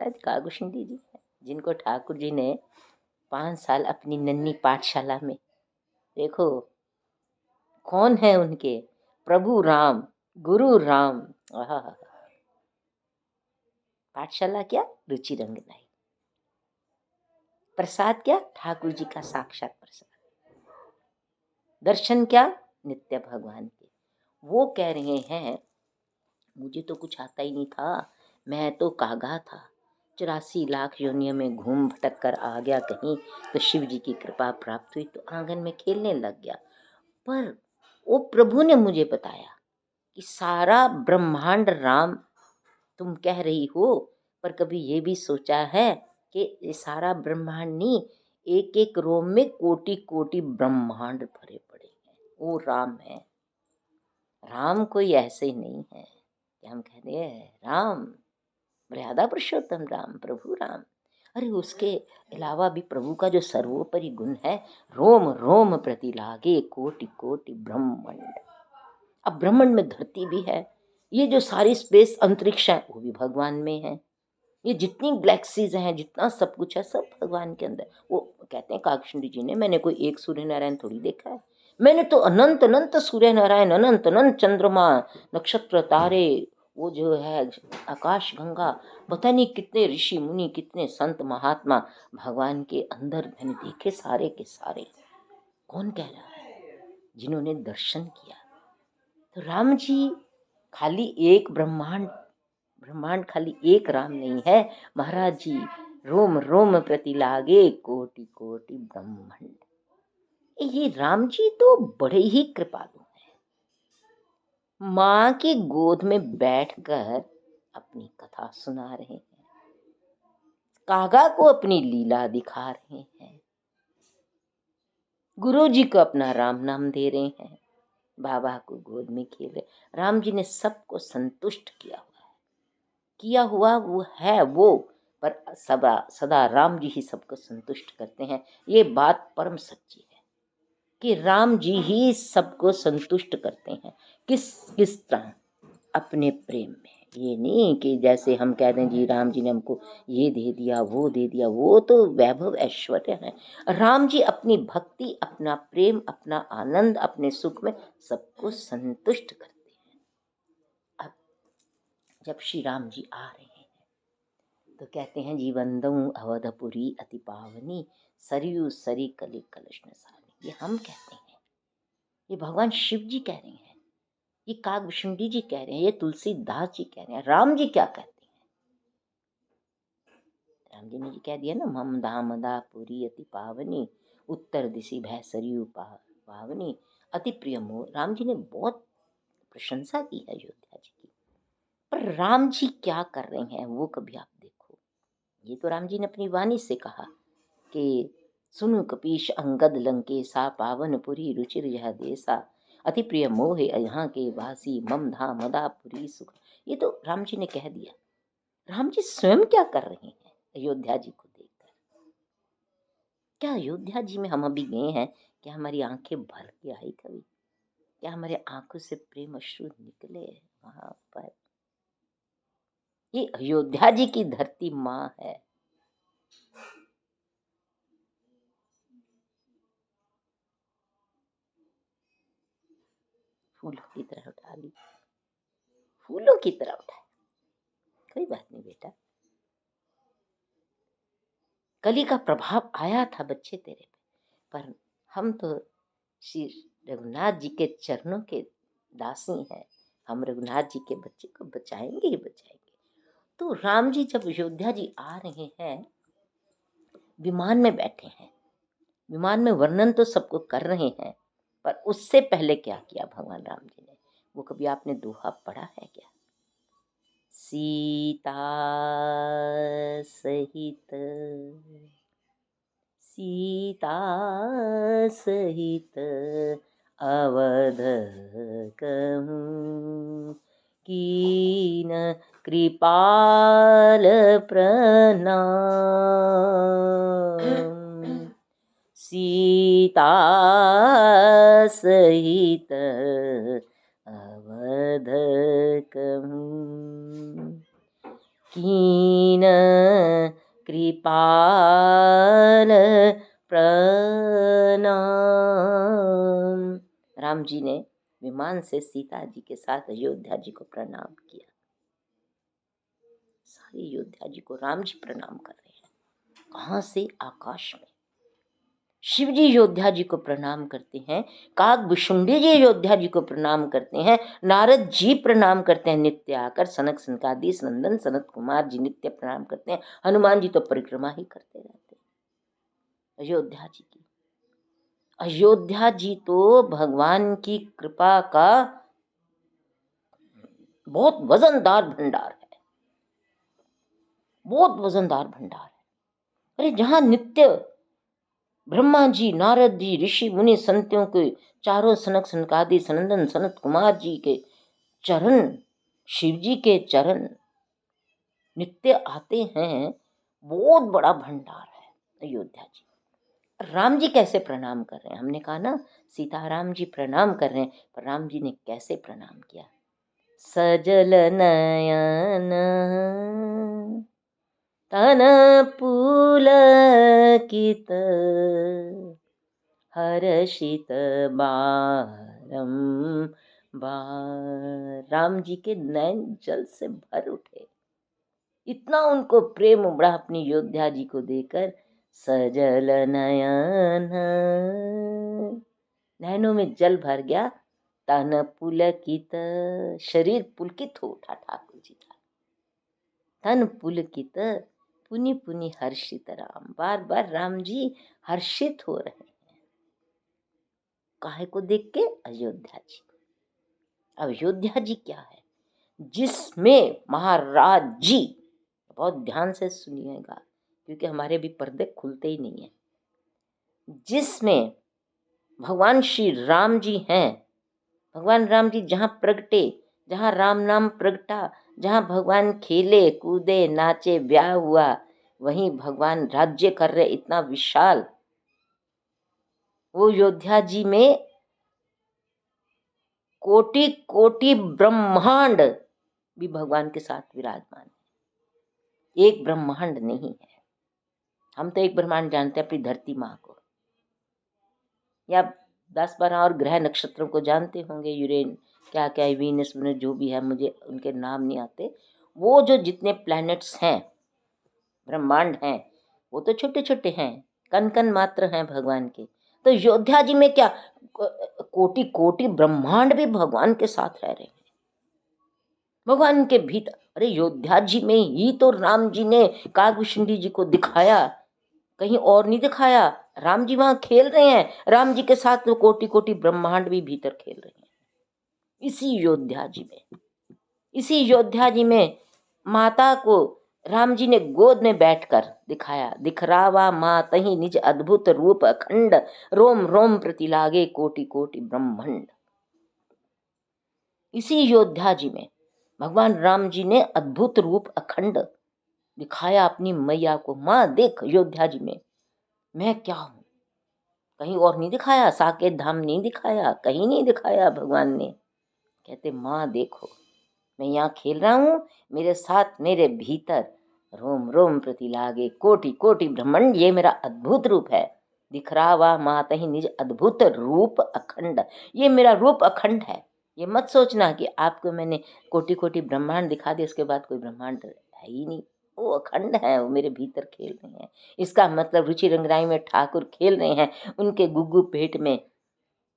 शायद कागुशंडी जी हैं, जिनको ठाकुर जी ने 5 साल अपनी नन्ही पाठशाला में, देखो कौन है उनके, प्रभु राम, गुरु राम। आहा, पाठशाला क्या, रुचि रंगनाई। प्रसाद क्या, ठाकुर जी का साक्षात प्रसाद। दर्शन क्या, नित्य भगवान के। वो कह रहे हैं मुझे तो कुछ आता ही नहीं था, मैं तो कागा था, 84 लाख योनियों में घूम भटक कर आ गया कहीं, तो शिव जी की कृपा प्राप्त हुई तो आंगन में खेलने लग गया। पर वो प्रभु ने मुझे बताया कि सारा ब्रह्मांड राम तुम कह रही हो, पर कभी ये भी सोचा है कि ये सारा ब्रह्मांड नहीं, एक एक रोम में कोटि कोटि ब्रह्मांड भरे पड़े हैं, वो राम है। राम कोई ऐसे ही नहीं है कि हम कहते हैं राम, मर्यादा पुरुषोत्तम राम, प्रभु राम। अरे उसके अलावा भी प्रभु का जो सर्वोपरि गुण है, रोम रोम प्रति लागे कोटि कोटि ब्रह्मांड। अब ब्रह्मांड में धरती भी है, ये जो सारी स्पेस अंतरिक्ष है वो भी भगवान में है, ये जितनी गैलेक्सीज हैं, जितना सब कुछ है, सब भगवान के अंदर। वो कहते हैं कागभूषण जी ने, मैंने कोई एक सूर्य नारायण थोड़ी देखा है, मैंने तो अनंत अनंत सूर्य नारायण, अनंत अनंत चंद्रमा, नक्षत्र, तारे, वो जो है आकाश गंगा, पता नहीं कितने ऋषि मुनि, कितने संत महात्मा भगवान के अंदर मैंने देखे, सारे के सारे। कौन कह रहा है, जिन्होंने दर्शन किया। तो राम जी खाली एक ब्रह्मांड, ब्रह्मांड खाली एक राम नहीं है महाराज जी, रोम रोम प्रति लागे कोटि कोटि ब्रह्मांड। ये राम जी तो बड़े ही कृपालु हैं, माँ की गोद में बैठकर अपनी कथा सुना रहे हैं, कागा को अपनी लीला दिखा रहे हैं, गुरु जी को अपना राम नाम दे रहे हैं, बाबा को गोद में खेले। राम जी ने सबको संतुष्ट किया हुआ है, किया हुआ वो है वो, पर सदा सदा राम जी ही सबको संतुष्ट करते हैं। ये बात परम सच्ची है कि राम जी ही सबको संतुष्ट करते हैं। किस किस तरह, अपने प्रेम में। ये नहीं कि जैसे हम कह दें जी राम जी ने हमको ये दे दिया वो दे दिया, वो तो वैभव ऐश्वर्य है। राम जी अपनी भक्ति, अपना प्रेम, अपना आनंद, अपने सुख में सबको संतुष्ट करते हैं। अब जब श्री राम जी आ रहे हैं तो कहते हैं जीवंदऊ अवधपुरी अति पावनी, सरयू सरी कली कलश सानी। ये हम कहते हैं, ये भगवान शिव जी कह रहे हैं, ये कागभूषणी जी कह रहे हैं, ये तुलसीदास जी कह रहे हैं। राम जी क्या कहते हैं, राम जी ने जी कह दिया ना, मम दामदा पुरी अति पावनी, उत्तर दिशि भय सरयू पावनी, अति प्रिय मोह। राम जी ने बहुत प्रशंसा की है अयोध्या जी की, पर राम जी क्या कर रहे हैं वो कभी आप देखो। ये तो राम जी ने अपनी वाणी से कहा कि सुनु कपीश अंगद लंकेसा, पावनपुरी रुचिर यह देसा, अति प्रिय मोह यहाँ के वासी, मम धाम मदापुरी सुख। ये तो राम जी ने कह दिया। राम जी स्वयं क्या कर रहे हैं अयोध्या जी को देखकर। क्या अयोध्या जी में हम अभी गए हैं, क्या हमारी आंखें भर के आई कभी, क्या हमारे आंखों से प्रेम अश्रु निकले वहां पर। ये अयोध्या जी की धरती माँ है। फूलों की तरह उठा ली, फूलों की तरह उठाए, कोई बात नहीं बेटा, कली का प्रभाव आया था बच्चे तेरे पे, पर हम तो श्री रघुनाथ जी के चरणों के दासी हैं, हम रघुनाथ जी के बच्चे को बचाएंगे ही बचाएंगे। तो राम जी जब अयोध्या जी आ रहे हैं, विमान में बैठे हैं, विमान में वर्णन तो सबको कर रहे हैं, पर उससे पहले क्या किया भगवान राम जी ने, वो कभी आपने दोहा पढ़ा है क्या। सीता सहित, सीता सहित अवध कहूँ, कीन कृपाल प्रणाम, सीता सहित अवध कहूँ, कीन कृपाल प्रणाम। राम जी ने विमान से सीता जी के साथ अयोध्या जी को प्रणाम किया। सारे अयोध्या जी को राम जी प्रणाम कर रहे हैं। कहाँ से? आकाश में। शिव जी अयोध्या जी को प्रणाम करते हैं, काकभुशुंडी जी अयोध्या जी को प्रणाम करते हैं, नारद जी प्रणाम करते हैं नित्य आकर, सनक सनकादि नंदन सनत कुमार जी नित्य प्रणाम करते हैं, हनुमान जी तो परिक्रमा ही करते रहते हैं अयोध्या जी की। अयोध्या जी तो भगवान की कृपा का बहुत वजनदार भंडार है, बहुत वजनदार भंडार है। अरे जहां नित्य ब्रह्मा जी, नारद जी, ऋषि मुनि संतों के चारों सनक सनकादि सनंदन सनत कुमार जी के चरण, शिव जी के चरण नित्य आते हैं, बहुत बड़ा भंडार है अयोध्या जी। राम जी कैसे प्रणाम कर रहे हैं? हमने कहा ना सीताराम जी प्रणाम कर रहे हैं, पर राम जी ने कैसे प्रणाम किया? सजल नयन तन पुलकित हर्षित बारंबार। राम जी के नैन जल से भर उठे, इतना उनको प्रेम उमड़ा अपनी अयोध्या जी को देकर। सजल नयन, नैनों में जल भर गया, तन पुलकित, शरीर पुलकित हो उठा ठाकुर जी का। तन पुलकित पुनि पुनि हर्षित राम, बार बार राम जी हर्षित हो रहे हैं। काहे को देख के? अयोध्या जी। अब अयोध्या जी क्या है? जिसमें महाराज जी, बहुत ध्यान से सुनिएगा क्योंकि हमारे भी पर्दे खुलते ही नहीं है, जिसमें भगवान श्री राम जी हैं। भगवान राम जी जहाँ प्रगटे, जहाँ राम नाम प्रगटा, जहाँ भगवान खेले कूदे नाचे ब्याह हुआ, वहीं भगवान राज्य कर रहे इतना विशाल। वो अयोध्या जी में कोटि कोटि ब्रह्मांड भी भगवान के साथ विराजमान है, एक ब्रह्मांड नहीं है। हम तो एक ब्रह्मांड जानते हैं अपनी धरती माँ को, या 10-12 और ग्रह नक्षत्रों को जानते होंगे, यूरेन क्या क्या वीनस में जो भी है, मुझे उनके नाम नहीं आते। वो जो जितने प्लैनेट्स हैं, ब्रह्मांड हैं, वो तो छोटे छोटे हैं, कण कण मात्र हैं भगवान के। तो अयोध्या जी में क्या कोटि कोटि ब्रह्मांड भी भगवान के साथ रह रहे हैं, भगवान के भीतर। अरे अयोध्या जी में ही तो राम जी ने काकभुशुंडी जी को दिखाया, कहीं और नहीं दिखाया। राम जी वहां खेल रहे हैं, राम जी के साथ तो कोटि कोटि ब्रह्मांड भी भीतर खेल रहे हैं इसी अयोध्या जी में। इसी अयोध्या जी में माता को राम जी ने गोद में बैठकर दिखाया, दिखरावा मातहि निज अद्भुत रूप अखंड, रोम रोम प्रति लागे कोटि कोटि ब्रह्मांड। इसी अयोध्या जी में भगवान राम जी ने अद्भुत रूप अखंड दिखाया अपनी मैया को। माँ देख अयोध्या जी में मैं क्या हूं, कहीं और नहीं दिखाया, साकेत धाम नहीं दिखाया, कहीं नहीं दिखाया भगवान ने। कहते माँ देखो मैं यहाँ खेल रहा हूँ, मेरे साथ मेरे भीतर रोम रोम प्रति लागे कोटि कोटि ब्रह्मांड, ये मेरा अद्भुत रूप है। दिखरावा मातहि निज अद्भुत रूप अखंड, ये मेरा रूप अखंड है। ये मत सोचना कि आपको मैंने कोटि कोटि ब्रह्मांड दिखा दिया उसके बाद कोई ब्रह्मांड है ही नहीं, वो अखंड है, वो मेरे भीतर खेल रहे हैं। इसका मतलब रुचि रंगराई में ठाकुर खेल रहे हैं, उनके गुग्गू पेट में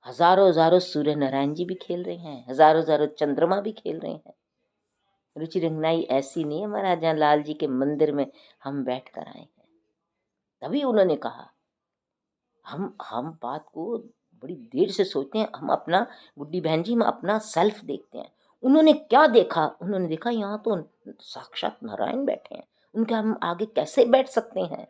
हजारों हजारों सूर्य नारायण जी भी खेल रहे हैं, हजारों हजारों चंद्रमा भी खेल रहे हैं। रुचि रंगनाई ऐसी नहीं है महाराज जहाँ लाल जी के मंदिर में हम बैठ कर आए हैं। तभी उन्होंने कहा, हम बात को बड़ी देर से सोचते हैं, हम अपना, गुड्डी बहन जी, हम अपना सेल्फ देखते हैं। उन्होंने क्या देखा? उन्होंने देखा यहाँ तो साक्षात नारायण बैठे हैं, उनके हम आगे कैसे बैठ सकते हैं,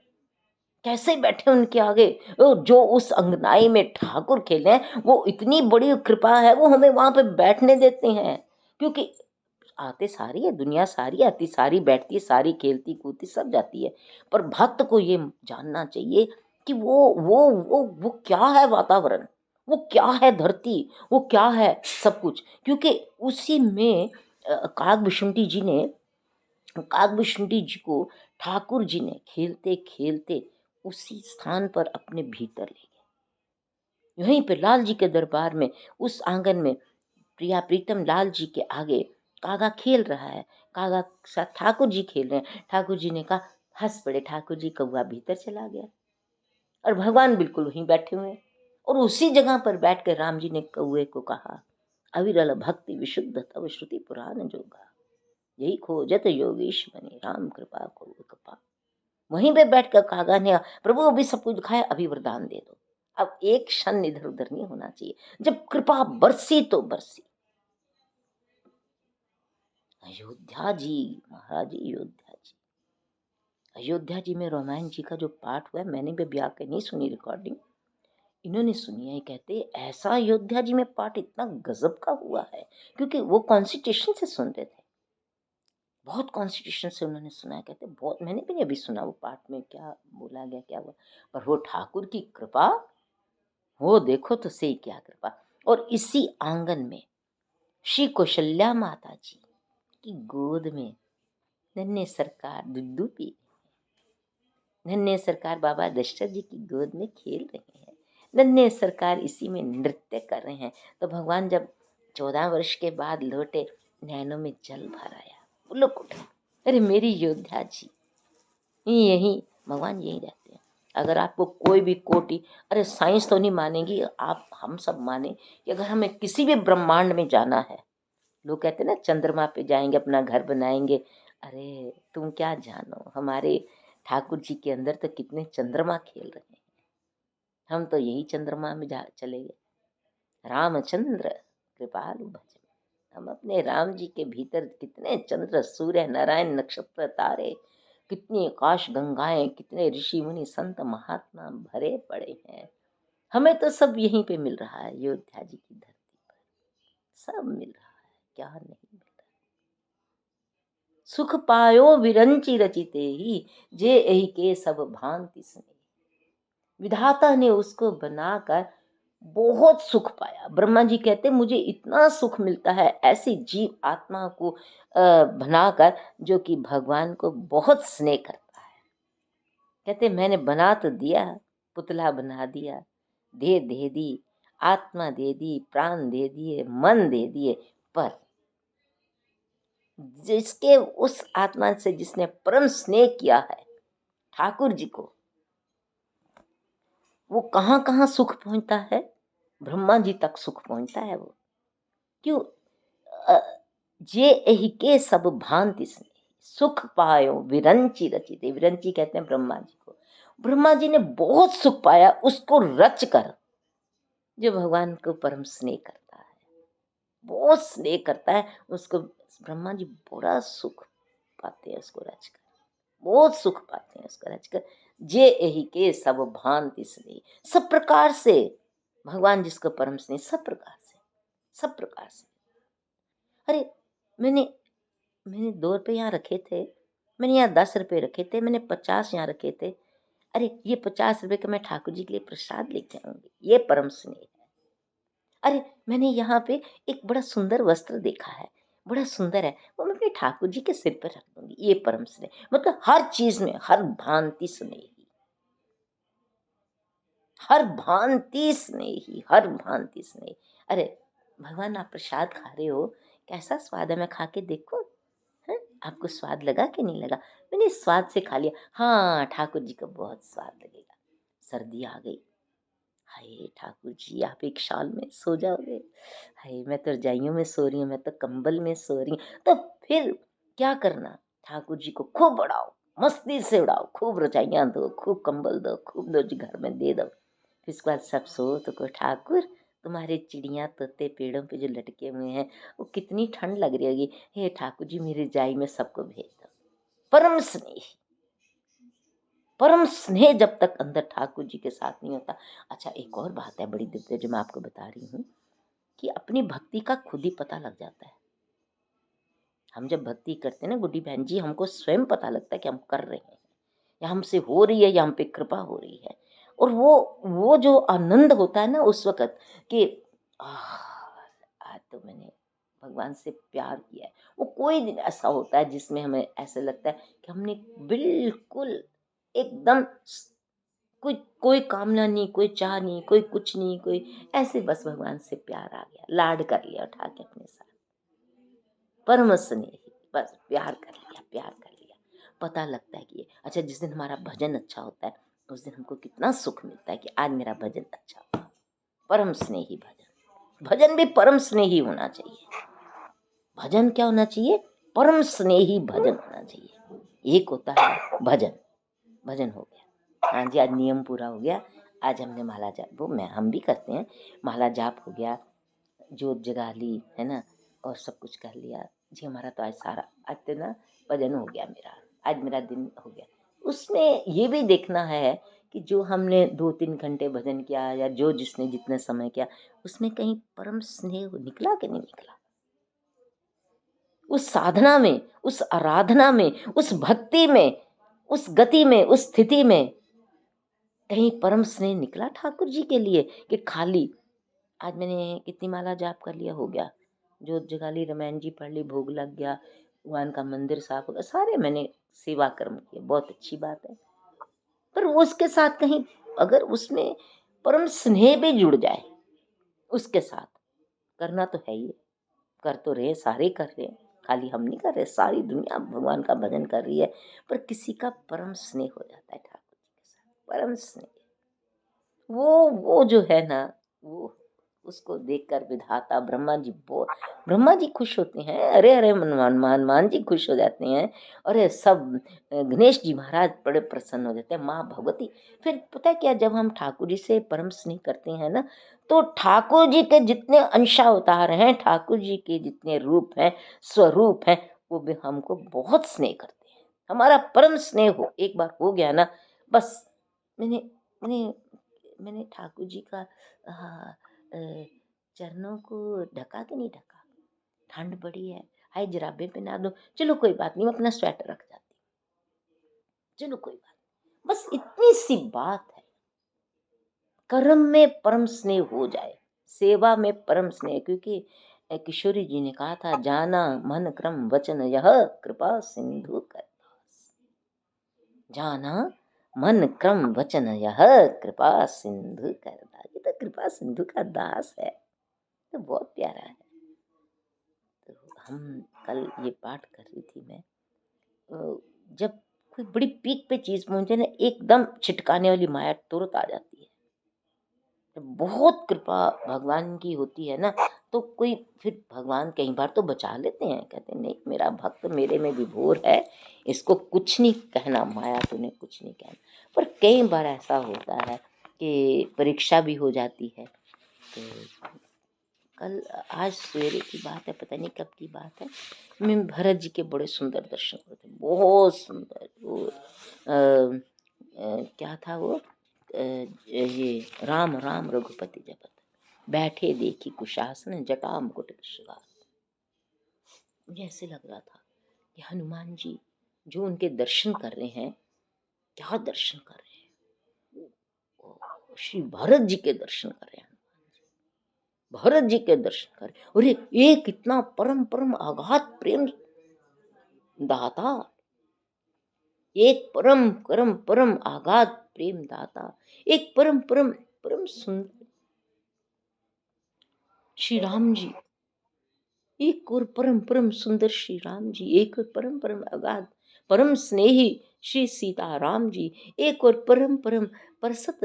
कैसे बैठे उनके आगे। जो उस अंगनाई में ठाकुर खेले हैं, वो इतनी बड़ी कृपा है, वो हमें वहां पे बैठने देते हैं। क्योंकि आते सारी है, दुनिया सारी आती, सारी बैठती है, सारी खेलती कूदती सब जाती है, पर भक्त को ये जानना चाहिए कि वो क्या है वातावरण, वो क्या है धरती, वो क्या है सब कुछ। क्योंकि उसी में काकभुशुंडी जी ने, काकभुशुंडी जी को ठाकुर जी ने खेलते खेलते उसी स्थान पर अपने भीतर ले गए। यहीं पे लाल जी के दरबार में, उस आंगन में प्रिया प्रीतम लाल जी के आगे कागा खेल रहा है। कागा के साथ ठाकुर जी खेल रहे हैं। ठाकुर जी ने कहा, हंस पड़े ठाकुर जी, कौआ भीतर चला गया और भगवान बिल्कुल वहीं बैठे हुए हैं। और उसी जगह पर बैठकर राम जी ने कौए को कहा, अविरल भक्ति विशुद्ध तव श्रुति पुराण जोगा, यही खोजत योगीश बने राम कृपा को कृपा। वहीं पे बैठकर कागा ने, प्रभु अभी सब कुछ दिखाया, अभी वरदान दे दो, अब एक क्षण इधर उधर नहीं होना चाहिए। जब कृपा बरसी तो बरसी। अयोध्या जी, महाराज अयोध्या जी, अयोध्या जी में रामायण जी का जो पाठ हुआ है, मैंने भी ब्याह के नहीं सुनी रिकॉर्डिंग, इन्होंने सुनी है। कहते ऐसा अयोध्या जी में पाठ इतना गजब का हुआ है, क्योंकि वो कॉन्स्टिट्यूशन से सुन रहे थे, बहुत कॉन्स्टिट्यूशन से उन्होंने सुना है। कहते बहुत, मैंने भी नहीं अभी सुना वो पाठ में क्या बोला गया, क्या हुआ, पर वो ठाकुर की कृपा, वो देखो तो सही क्या कृपा। और इसी आंगन में श्री कौशल्या माता जी की गोद में नन्हे सरकार दुद्दू पी, नन्हे सरकार बाबा दशरथ जी की गोद में खेल रहे हैं, नन्हे सरकार इसी में नृत्य कर रहे हैं। तो भगवान जब 14 वर्ष के बाद लौटे, नैनों में जल भर आया, पुलक उठे, अरे मेरी योद्धा जी, यही भगवान यही रहते हैं। अगर आपको कोई भी कोटि, अरे साइंस तो नहीं मानेगी आप, हम सब माने कि अगर हमें किसी भी ब्रह्मांड में जाना है, लोग कहते हैं ना चंद्रमा पे जाएंगे, अपना घर बनाएंगे, अरे तुम क्या जानो, हमारे ठाकुर जी के अंदर तो कितने चंद्रमा खेल रहे हैं। हम तो यही चंद्रमा में जा चले गए, रामचंद्र कृपालु भजन। हम अपने राम जी के भीतर कितने चंद्र सूर्य नारायण नक्षत्र तारे, कितनी आकाश गंगाएं, कितने ऋषि मुनि संत महात्मा भरे पड़े हैं। हमें तो सब यहीं पे मिल रहा है, अयोध्या जी की धरती पर सब मिल रहा है, क्या नहीं मिल रहा। सुख पायो विरंची रचिते ही, जे यही के सब भांति स्नेह। विधाता ने उसको बनाकर बहुत सुख पाया। ब्रह्मा जी कहते मुझे इतना सुख मिलता है ऐसी जीव आत्मा को बनाकर, जो कि भगवान को बहुत स्नेह करता है। कहते मैंने बना तो दिया, पुतला बना दिया, देह दे दी, आत्मा दे दी, प्राण दे दिए, मन दे दिए, पर जिसके उस आत्मा से जिसने परम स्नेह किया है ठाकुर जी को, वो कहाँ कहाँ सुख पहुंचता है, ब्रह्मा जी तक सुख पहुंचता है। वो क्यों, जे एहि के सब भांति स्नेह, सुख पायो विरंची रचिते। विरंची कहते हैं ब्रह्मा जी को। ब्रह्मा जी ने बहुत सुख पाया उसको रच कर, जो भगवान को परम स्नेह करता है, बहुत स्नेह करता है उसको, ब्रह्मा जी बड़ा सुख पाते हैं उसको रचकर, बहुत सुख पाते हैं उसको रचकर। जे यही के सब भांति स्नेह, सब प्रकार से भगवान जिसको परम स्नेह, सब प्रकार से, सब प्रकार से। अरे मैंने मैंने 2 रुपये यहाँ रखे थे, मैंने यहाँ 10 रुपये रखे थे, मैंने 50 यहाँ रखे थे, अरे ये 50 रुपये का मैं ठाकुर जी के लिए प्रसाद लेके आऊंगी, ये परम स्नेह है। अरे मैंने यहाँ पे एक बड़ा सुंदर वस्त्र देखा है, बड़ा सुंदर है, वो मैं अपने ठाकुर जी के सिर पर रख दूंगी, ये परम स्नेह। मतलब हर चीज में हर भांति स्नेही, हर भांति स्नेही, हर भांति स्नेही। अरे भगवान आप प्रसाद खा रहे हो, कैसा स्वाद है, मैं खा के देखूं, है? आपको स्वाद लगा कि नहीं लगा? मैंने स्वाद से खा लिया, हाँ ठाकुर जी को बहुत स्वाद लगेगा। सर्दी आ गई, हाय ठाकुर जी आप एक शाल में सो जाओगे, हाय मैं तो रजाइयों में सो रही हूँ, मैं तो कंबल में सो रही हूँ। तो फिर क्या करना, ठाकुर जी को खूब उड़ाओ, मस्ती से उड़ाओ, खूब रजाइयाँ दो, खूब कंबल दो, खूब दो जी घर में दे दो। फिर इसके बाद सब सो तो को ठाकुर तुम्हारे चिड़िया तोते पेड़ों पे जो लटके हुए हैं वो कितनी ठंड लग रही होगी, हे ठाकुर जी मेरी रजाई में सबको भेज दो। परम स्नेह, परम स्नेह जब तक अंदर ठाकुर जी के साथ नहीं होता। अच्छा एक और बात है बड़ी दिव्य जो मैं आपको बता रही हूँ, कि अपनी भक्ति का खुद ही पता लग जाता है। हम जब भक्ति करते हैं ना गुड्डी बहन जी, हमको स्वयं पता लगता है कि हम कर रहे हैं, या हमसे हो रही है, या हम पे कृपा हो रही है। और वो जो आनंद होता है ना उस वक़्त कि आज तो मैंने भगवान से प्यार किया है। वो कोई दिन ऐसा होता है जिसमें हमें ऐसे लगता है कि हमने बिल्कुल एकदम कोई कोई कामना नहीं, कोई चाह नहीं, कोई कुछ नहीं, कोई ऐसे बस भगवान से प्यार आ गया, लाड कर लिया उठा के अपने साथ, परम स्नेही, बस प्यार कर लिया, प्यार कर लिया। पता लगता है कि अच्छा, जिस दिन हमारा भजन अच्छा होता है उस दिन हमको कितना सुख मिलता है कि आज मेरा भजन अच्छा हुआ। परम स्नेही भजन, भजन भी परम स्नेही होना चाहिए। भजन क्या होना चाहिए? परम स्नेही भजन होना चाहिए। एक होता है भजन, भजन हो गया, हाँ जी आज नियम पूरा हो गया, आज हमने माला जाप, वो मैं हम भी करते हैं, माला जाप हो गया, जोत जगा ली है ना, और सब कुछ कर लिया जी, हमारा तो आज सारा, आज तो ना भजन हो गया मेरा, आज मेरा दिन हो गया। उसमें ये भी देखना है कि जो हमने 2-3 घंटे भजन किया या जो जिसने जितने समय किया, उसमें कहीं परम स्नेह निकला कि नहीं निकला? उस साधना में, उस आराधना में, उस भक्ति में, उस गति में, उस स्थिति में कहीं परम स्नेह निकला ठाकुर जी के लिए कि खाली आज मैंने कितनी माला जाप कर लिया, हो गया, जोत जगा ली, रामायण जी पढ़ ली, भोग लग गया, भगवान का मंदिर साफ हो गया, सारे मैंने सेवा कर्म किए, बहुत अच्छी बात है। पर उसके साथ कहीं अगर उसमें परम स्नेह भी जुड़ जाए उसके साथ, करना तो है ही, कर तो रहे, सारे कर रहे हैं, खाली हम नहीं कर रहे, सारी दुनिया भगवान का भजन कर रही है, पर किसी का परम स्नेह हो जाता है ठाकुर जी के साथ, परम स्नेह, वो जो है ना, वो उसको देखकर विधाता ब्रह्मा जी बहुत, ब्रह्मा जी खुश होते हैं, अरे अरे हनुमान जी खुश हो जाते हैं, अरे सब गणेश जी महाराज बड़े प्रसन्न हो जाते हैं, माँ भगवती। फिर पता है क्या, जब हम ठाकुर जी से परम स्नेह करते हैं ना, तो ठाकुर जी के जितने अंशावतार हैं, ठाकुर जी के जितने रूप हैं, स्वरूप हैं, वो भी हमको बहुत स्नेह करते हैं। हमारा परम स्नेह हो एक बार हो गया ना, बस मैंने मैंने मैंने ठाकुर जी का चरणों को ढका कि नहीं ढका, ठंड बड़ी है, हाय जराबे पहना दो, चलो कोई बात नहीं, मैं अपना स्वेटर रख जाती, चलो कोई बात नहीं। बस इतनी सी बात है, कर्म में परम स्नेह हो जाए, सेवा में परम स्नेह, क्योंकि किशोरी जी ने कहा था, जाना मन क्रम वचन यह कृपा सिंधु कर दास, जाना मन क्रम वचन यह कृपा सिंधु कर दास, ये तो कृपा सिंधु का दास है, तो बहुत प्यारा है। तो हम कल ये पाठ कर रही थी मैं, जब कोई बड़ी पीक पे चीज पहुंचे ना, एकदम छिटकाने वाली माया तुरंत आ जाती है, बहुत कृपा भगवान की होती है ना, तो कोई फिर भगवान कई बार तो बचा लेते हैं, कहते हैं नहीं मेरा भक्त मेरे में विभोर है, इसको कुछ नहीं कहना, माया तूने कुछ नहीं कहना। पर कई बार ऐसा होता है कि परीक्षा भी हो जाती है। तो कल आज सवेरे की बात है, पता नहीं कब की बात है, मैं भरत जी के बड़े सुंदर दर्शन करते, बहुत सुंदर, वो क्या था वो, ये राम राम रघुपति जपत, बैठे देखी कुशासन जटा मुकुट श्रृंगार। मुझे ऐसे लग रहा था कि हनुमान जी जो उनके दर्शन कर रहे हैं, क्या दर्शन कर रहे हैं, श्री भरत जी के दर्शन कर रहे हैं, भरत जी के दर्शन कर, और एक इतना परम परम आघात प्रेम दाता, एक परम परम परम आघात प्रेम दाता, एक परम परम परम सुंदर श्री राम जी, एक और परम परम सुंदर श्री राम जी, एक और परम परम अगाध परम स्नेही श्री सीता राम जी, एक और परम परम परसत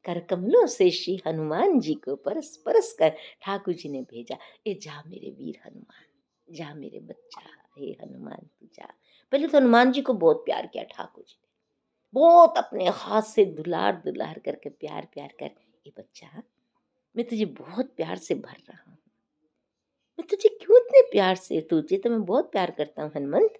कर कमलों से श्री हनुमान जी को परस परस कर ठाकुर जी ने भेजा, ए जा मेरे वीर हनुमान, जा मेरे बच्चा, हे हनुमान तू जा। पहले तो हनुमान जी को बहुत प्यार किया ठाकुर जी ने, बहुत अपने हाथ से दुलार दुलार करके प्यार प्यार कर, ए बच्चा मैं तुझे बहुत प्यार से भर रहा हूँ, मैं तुझे क्यों इतने प्यार से, तुझे तो मैं बहुत प्यार करता हूँ हनुमंत,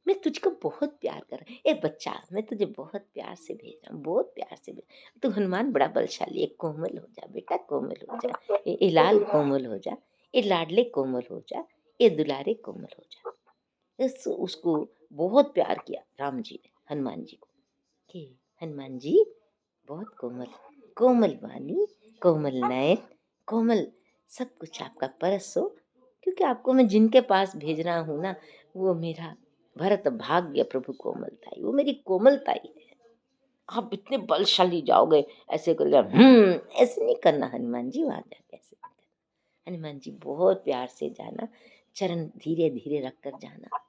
मैं तुझको बहुत प्यार कर रहा, ए बच्चा मैं तुझे बहुत प्यार से भेज रहा हूँ, बहुत प्यार से भेज, तू हनुमान बड़ा बलशाली है, कोमल हो जा बेटा, कोमल हो जा, ए लाल कोमल हो जा, ए लाडले कोमल हो जा, ए दुलारे कोमल हो जा। उसको बहुत प्यार किया राम जी ने हनुमान जी को, कि हनुमान जी बहुत कोमल, कोमल वाणी, कोमल नयन, कोमल सब कुछ आपका परस हो, क्योंकि आपको मैं जिनके पास भेज रहा हूँ ना, वो मेरा भरत भाग्य प्रभु कोमलताई, वो मेरी कोमलताई है। आप इतने बलशाली जाओगे ऐसे करेगा, ऐसे नहीं करना हनुमान जी, वहां जाके ऐसे नहीं करना। हनुमान जी बहुत प्यार से जाना, चरण धीरे धीरे रख कर जाना,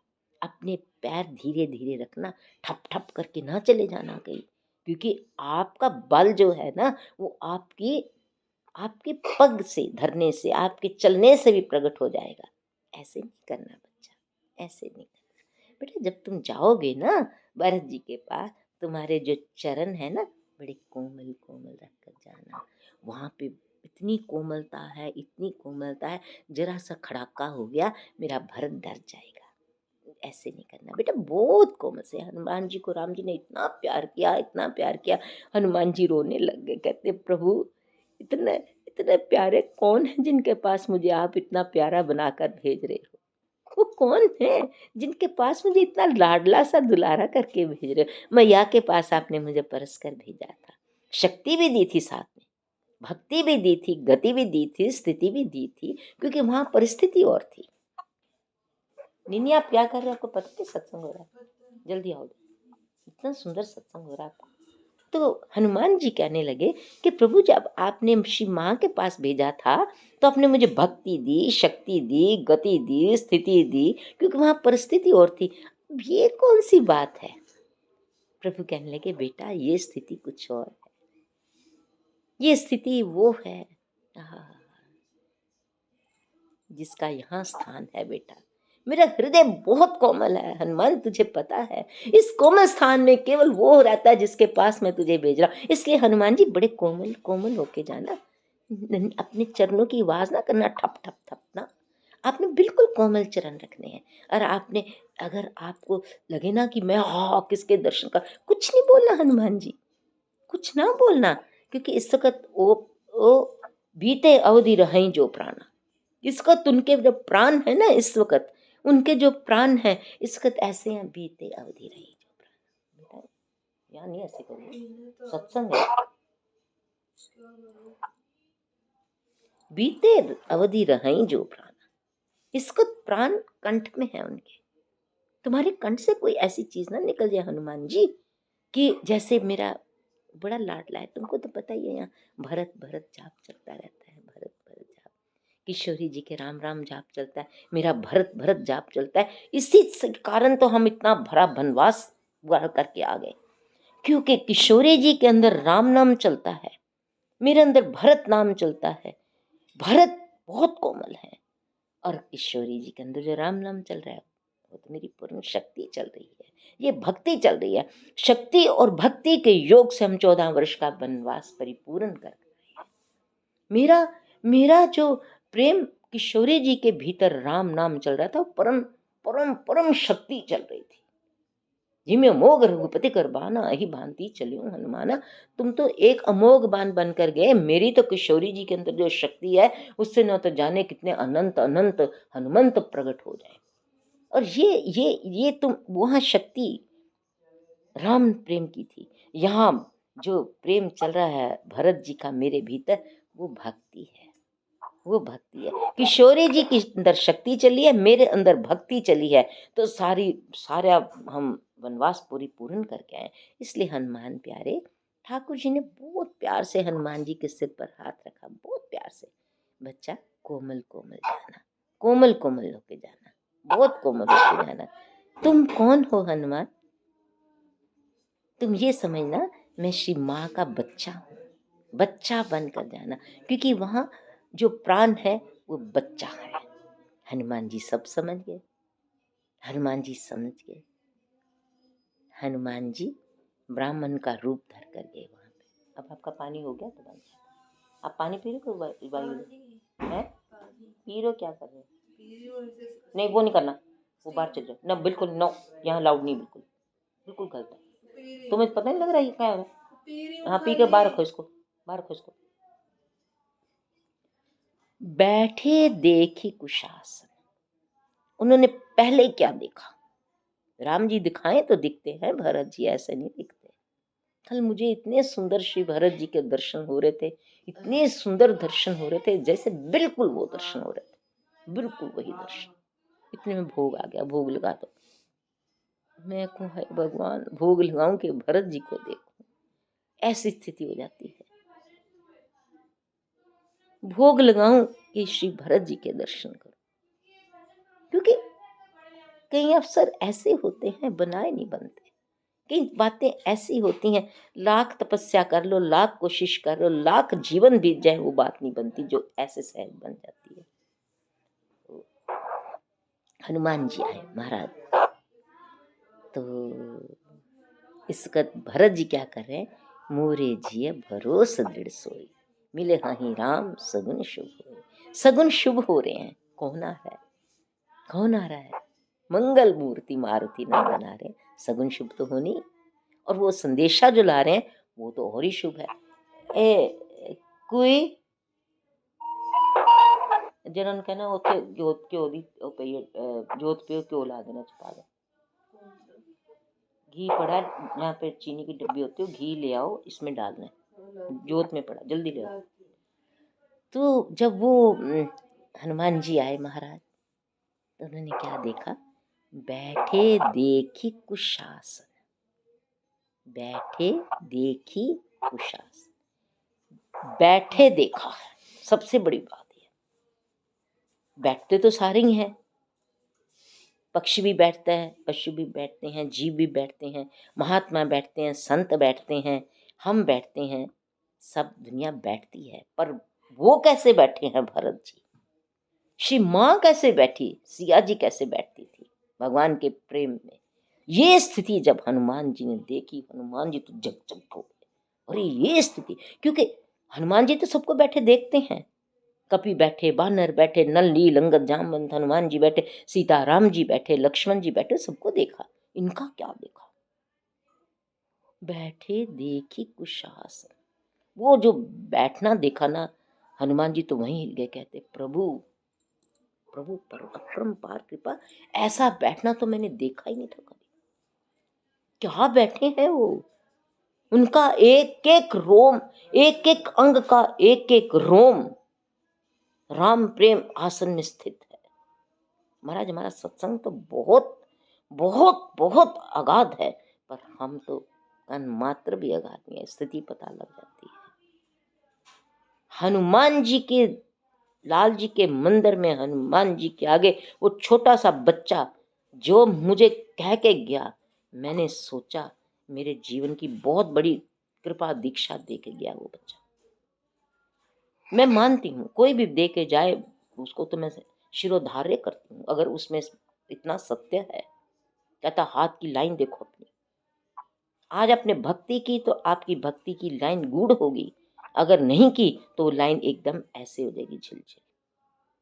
अपने पैर धीरे धीरे रखना, ठप ठप करके ना चले जाना कहीं, क्योंकि आपका बल जो है ना वो आपके पग से धरने से, आपके चलने से भी प्रकट हो जाएगा। ऐसे नहीं करना बच्चा, ऐसे नहीं करना बेटा। जब तुम जाओगे ना भरत जी के पास, तुम्हारे जो चरण है ना बड़े कोमल कोमल रख कर जाना। वहां पे इतनी कोमलता है, इतनी कोमलता है, जरा सा खड़ाका हो गया मेरा भरत डर जाएगा। ऐसे नहीं करना बेटा, बहुत कोमल से। हनुमान जी को राम जी ने इतना प्यार किया, इतना प्यार किया, हनुमान जी रोने लग गए, कहते प्रभु इतने इतने प्यारे कौन है जिनके पास मुझे आप इतना प्यारा बनाकर भेज रहे हो? वो कौन है जिनके पास मुझे इतना लाडला सा दुलारा करके भेज रहे हो? मैया के पास आपने मुझे परस कर भेजा था, शक्ति भी दी थी, साथ में भक्ति भी दी थी, गति भी दी थी, स्थिति भी दी थी, क्योंकि वहां परिस्थिति और थी। निन्नी आप क्या कर रहे हो? आपको पता है सत्संग हो रहा है, जल्दी आओ, इतना सुंदर सत्संग हो रहा है आपको। तो हनुमान जी कहने लगे कि प्रभु जब आपने श्री माँ के पास भेजा था तो आपने मुझे भक्ति दी, शक्ति दी, गति दी, स्थिति दी, क्योंकि वहां परिस्थिति और थी। अब ये कौन सी बात है? प्रभु कहने लगे बेटा ये स्थिति कुछ और है, ये स्थिति वो है जिसका यहाँ स्थान है बेटा। मेरा हृदय बहुत कोमल है हनुमान, तुझे पता है। इस कोमल स्थान में केवल वो रहता है जिसके पास मैं तुझे भेज रहा हूँ। इसलिए हनुमान जी बड़े कोमल कोमल होके जाना, अपने चरणों की आवाज ना करना ठप ठप ठप ना, आपने बिल्कुल कोमल चरण रखने हैं। और आपने, अगर आपको लगे ना कि मैं किसके दर्शन कर, कुछ नहीं बोलना हनुमान जी, कुछ ना बोलना, क्योंकि इस वक्त वो बीते अवधि रहें जो प्राणा, इस वक्त उनके जो प्राण है ना, इस वक्त उनके जो प्राण है इस वक्त ऐसे हैं, बीते अवधि रही जो प्राण। बेटा यहाँ नहीं ऐसे करिए, सत्संग है। बीते अवधि रही जो प्राण, इस वक्त प्राण कंठ में है उनके। तुम्हारे कंठ से कोई ऐसी चीज ना निकल जाए हनुमान जी कि जैसे मेरा बड़ा लाडला है, तुमको तो पता ही है यहाँ भरत भरत जाप चलता रहता है, भरत भरत जाप, किशोरी जी के राम राम जाप चलता है, मेरा भरत भरत जाप चलता है। इसी कारण तो हम इतना भरा वनवास करके आ गए, क्योंकि किशोरी जी के अंदर राम नाम चलता है, मेरे अंदर भरत नाम चलता है। भरत बहुत कोमल है और किशोरी जी के अंदर जो राम नाम चल रहा है वो तो मेरी पूर्ण शक्ति चल रही है, ये भक्ति चल रही है। शक्ति और भक्ति के योग से हम 14 वर्ष का वनवास परिपूर्ण कर रहे हैं। मेरा मेरा जो प्रेम किशोरी जी के भीतर राम नाम चल रहा था, परम परम परम शक्ति चल रही थी। जिम्मे अमोघ रघुपति कर बाना ही भांति चलियो हनुमाना। तुम तो एक अमोघ बाण बनकर गए, मेरी तो किशोरी जी के अंदर जो शक्ति है उससे न तो जाने कितने अनंत अनंत हनुमंत प्रकट हो जाए। और ये तुम वहां शक्ति राम प्रेम की थी, यहाँ जो प्रेम चल रहा है भरत जी का मेरे भीतर, वो भक्ति है, वो भक्ति है। किशोरी जी के अंदर शक्ति चली है, मेरे अंदर भक्ति चली है, तो सारा हम वनवास पूर्ण करके आए। इसलिए हनुमान प्यारे, ठाकुर जी ने बहुत प्यार से हनुमान जी के सिर पर हाथ रखा, बहुत प्यार से। बच्चा कोमल कोमल जाना, कोमल कोमल होके जाना, बहुत कोमल होके जाना। तुम कौन हो हनुमान? तुम ये समझना मैं श्री माँ का बच्चा हूँ, बच्चा बनकर जाना, क्योंकि वहाँ जो प्राण है वो बच्चा है। हनुमान जी सब समझ गए, हनुमान जी समझ गए। हनुमान जी ब्राह्मण का रूप धर कर गए वहां पे। अब आपका पानी हो गया तो बन जाए। आप पानी पी रहे हो है? पी रहे हो, क्या कर रहे हो? नहीं वो नहीं करना, वो बाहर चल जाओ ना, बिल्कुल नो, यहाँ लाउड नहीं, बिल्कुल बिल्कुल गलत है। तुम्हें पता नहीं लग रहा है क्या है? हाँ पी के बाहर रखो इसको, बाहर रखो इसको। बैठे देखी कुशासन, उन्होंने पहले क्या देखा? राम जी दिखाएं तो दिखते हैं, भरत जी ऐसे नहीं दिखते। कल मुझे इतने सुंदर श्री भरत जी के दर्शन हो रहे थे, इतने सुंदर दर्शन हो रहे थे, जैसे बिल्कुल वो दर्शन हो रहे थे, बिल्कुल वही दर्शन। इतने में भोग आ गया, भोग लगा दो। मैं कहूँ है भगवान, भोग लगाऊं कि भरत जी को देखूं, ऐसी स्थिति हो जाती है। भोग लगाऊं कि श्री भरत जी के दर्शन करूं, क्योंकि कई अवसर ऐसे होते हैं बनाए नहीं बनते, कई बातें ऐसी होती हैं, लाख तपस्या कर लो, लाख कोशिश कर लो, लाख जीवन बीत जाए, वो बात नहीं बनती जो ऐसे सहज बन जाती है। तो हनुमान जी आए महाराज, तो इस वक्त भरत जी क्या कर रहे हैं, मोरे जिय भरोस दृढ़ सोई, मिले हाहि राम सगुन शुभ होय। सगुन शुभ हो रहे हैं। कौन आ रहा है, कौन आ रहा है, मंगल मूर्ति मारुति नंदन आ रहे हैं, सगुन शुभ तो होनी। और वो संदेशा जो ला रहे हैं वो तो और ही शुभ है। कोई जिन्होंने कहना उसे जोत क्यों दी जोत पे क्यों ला देना छुपा दो, घी पड़ा यहाँ पे, चीनी की डब्बी होती है, घी ले आओ, इसमें डालना है, जोत में पड़ा, जल्दी ले आओ। तो जब वो हनुमान जी आए महाराज, तो उन्होंने क्या देखा, बैठे देखी कुशासन, बैठे देखी कुशासन, बैठे देखा है, सबसे बड़ी बात है। बैठते तो सारे ही हैं, पक्षी भी बैठता है, पशु भी बैठते हैं, जीव भी बैठते हैं, महात्मा बैठते हैं, संत बैठते हैं, हम बैठते हैं, सब दुनिया बैठती है। पर वो कैसे बैठे हैं भरत जी, श्री माँ कैसे बैठी, सिया जी कैसे बैठती थी भगवान के प्रेम में। ये स्थिति जब हनुमान जी ने देखी, हनुमान जी तो जग जग हो गए, अरे ये स्थिति, क्योंकि हनुमान जी तो सबको बैठे देखते हैं, कपि बैठे, बानर बैठे, नल नील अंगद जामवंत, हनुमान जी बैठे, सीताराम जी बैठे, लक्ष्मण जी बैठे, सबको देखा, इनका क्या देखा, बैठे देखी कुशासन। वो जो बैठना देखा ना, हनुमान जी तो वहीं हिल गए, कहते प्रभु प्रभु पर अपरंपार कृपा, ऐसा बैठना तो मैंने देखा ही नहीं था कभी। क्या बैठे हैं वो, उनका एक एक रोम, एक एक अंग का एक एक रोम राम प्रेम आसन में स्थित है। महाराज हमारा सत्संग तो बहुत बहुत बहुत अगाध है, पर हम तो तन मात्र भी अगाध नहीं है, स्थिति पता लग जाती है। हनुमान जी के, लाल जी के मंदिर में हनुमान जी के आगे वो छोटा सा बच्चा जो मुझे कह के गया, मैंने सोचा मेरे जीवन की बहुत बड़ी कृपा दीक्षा दे के गया वो बच्चा। मैं मानती हूँ कोई भी दे के जाए उसको तो मैं शिरोधार्य करती हूँ, अगर उसमें इतना सत्य है। कहता हाथ की लाइन देखो अपनी, आज आपने भक्ति की तो आपकी भक्ति की लाइन गूढ़ होगी, अगर नहीं की तो लाइन एकदम ऐसे हो जाएगी झिलझिल।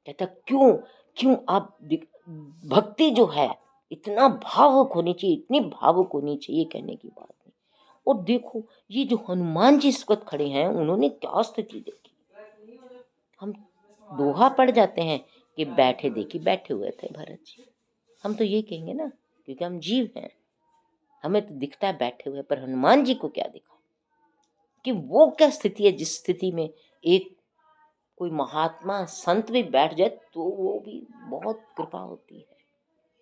कहता क्यों क्यों आप भक्ति जो है इतना भावुक होनी चाहिए, इतनी भावुक होनी चाहिए, कहने की बात नहीं। और देखो ये जो हनुमान जी इस वक्त खड़े हैं, उन्होंने क्या स्थिति देखी। हम दोहा पड़ जाते हैं कि बैठे देखी, बैठे हुए थे भरत जी, हम तो ये कहेंगे ना, क्योंकि हम जीव हैं, हमें तो दिखता है बैठे हुए, पर हनुमान जी को क्या दिखा, कि वो क्या स्थिति है जिस स्थिति में एक कोई महात्मा संत भी बैठ जाए तो वो भी बहुत कृपा होती है,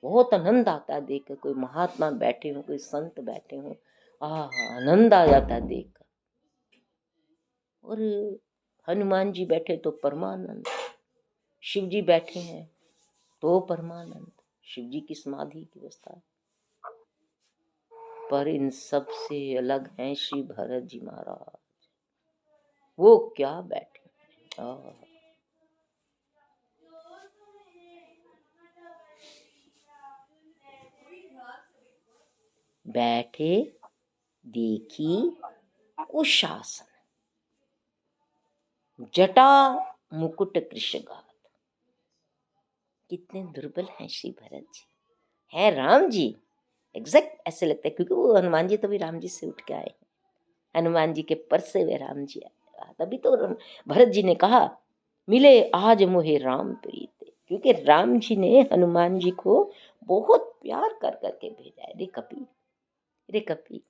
बहुत आनंद आता है देखकर। कोई महात्मा बैठे हो, कोई संत बैठे हो, आनंद आ जाता है देखकर। और हनुमान जी बैठे तो परमानंद, शिव जी बैठे हैं तो परमानंद, शिव जी की समाधि की अवस्था। पर इन सब से अलग हैं श्री भरत जी महाराज, वो क्या बैठे, बैठे देखी कुशासन, जटा मुकुट कृष्णगात। कितने दुर्बल हैं श्री भरत जी, है राम जी एग्जैक्ट ऐसे लगता है, क्योंकि वो हनुमान जी तो भी राम जी से उठ के आए, हनुमान जी के पर से वे राम जी आए। तभी तो भरत जी ने कहा मिले आज मोहे राम प्रीत, क्योंकि राम जी ने हनुमान जी को बहुत प्यार कर करके भेजा है। रे कपी, रे कपी,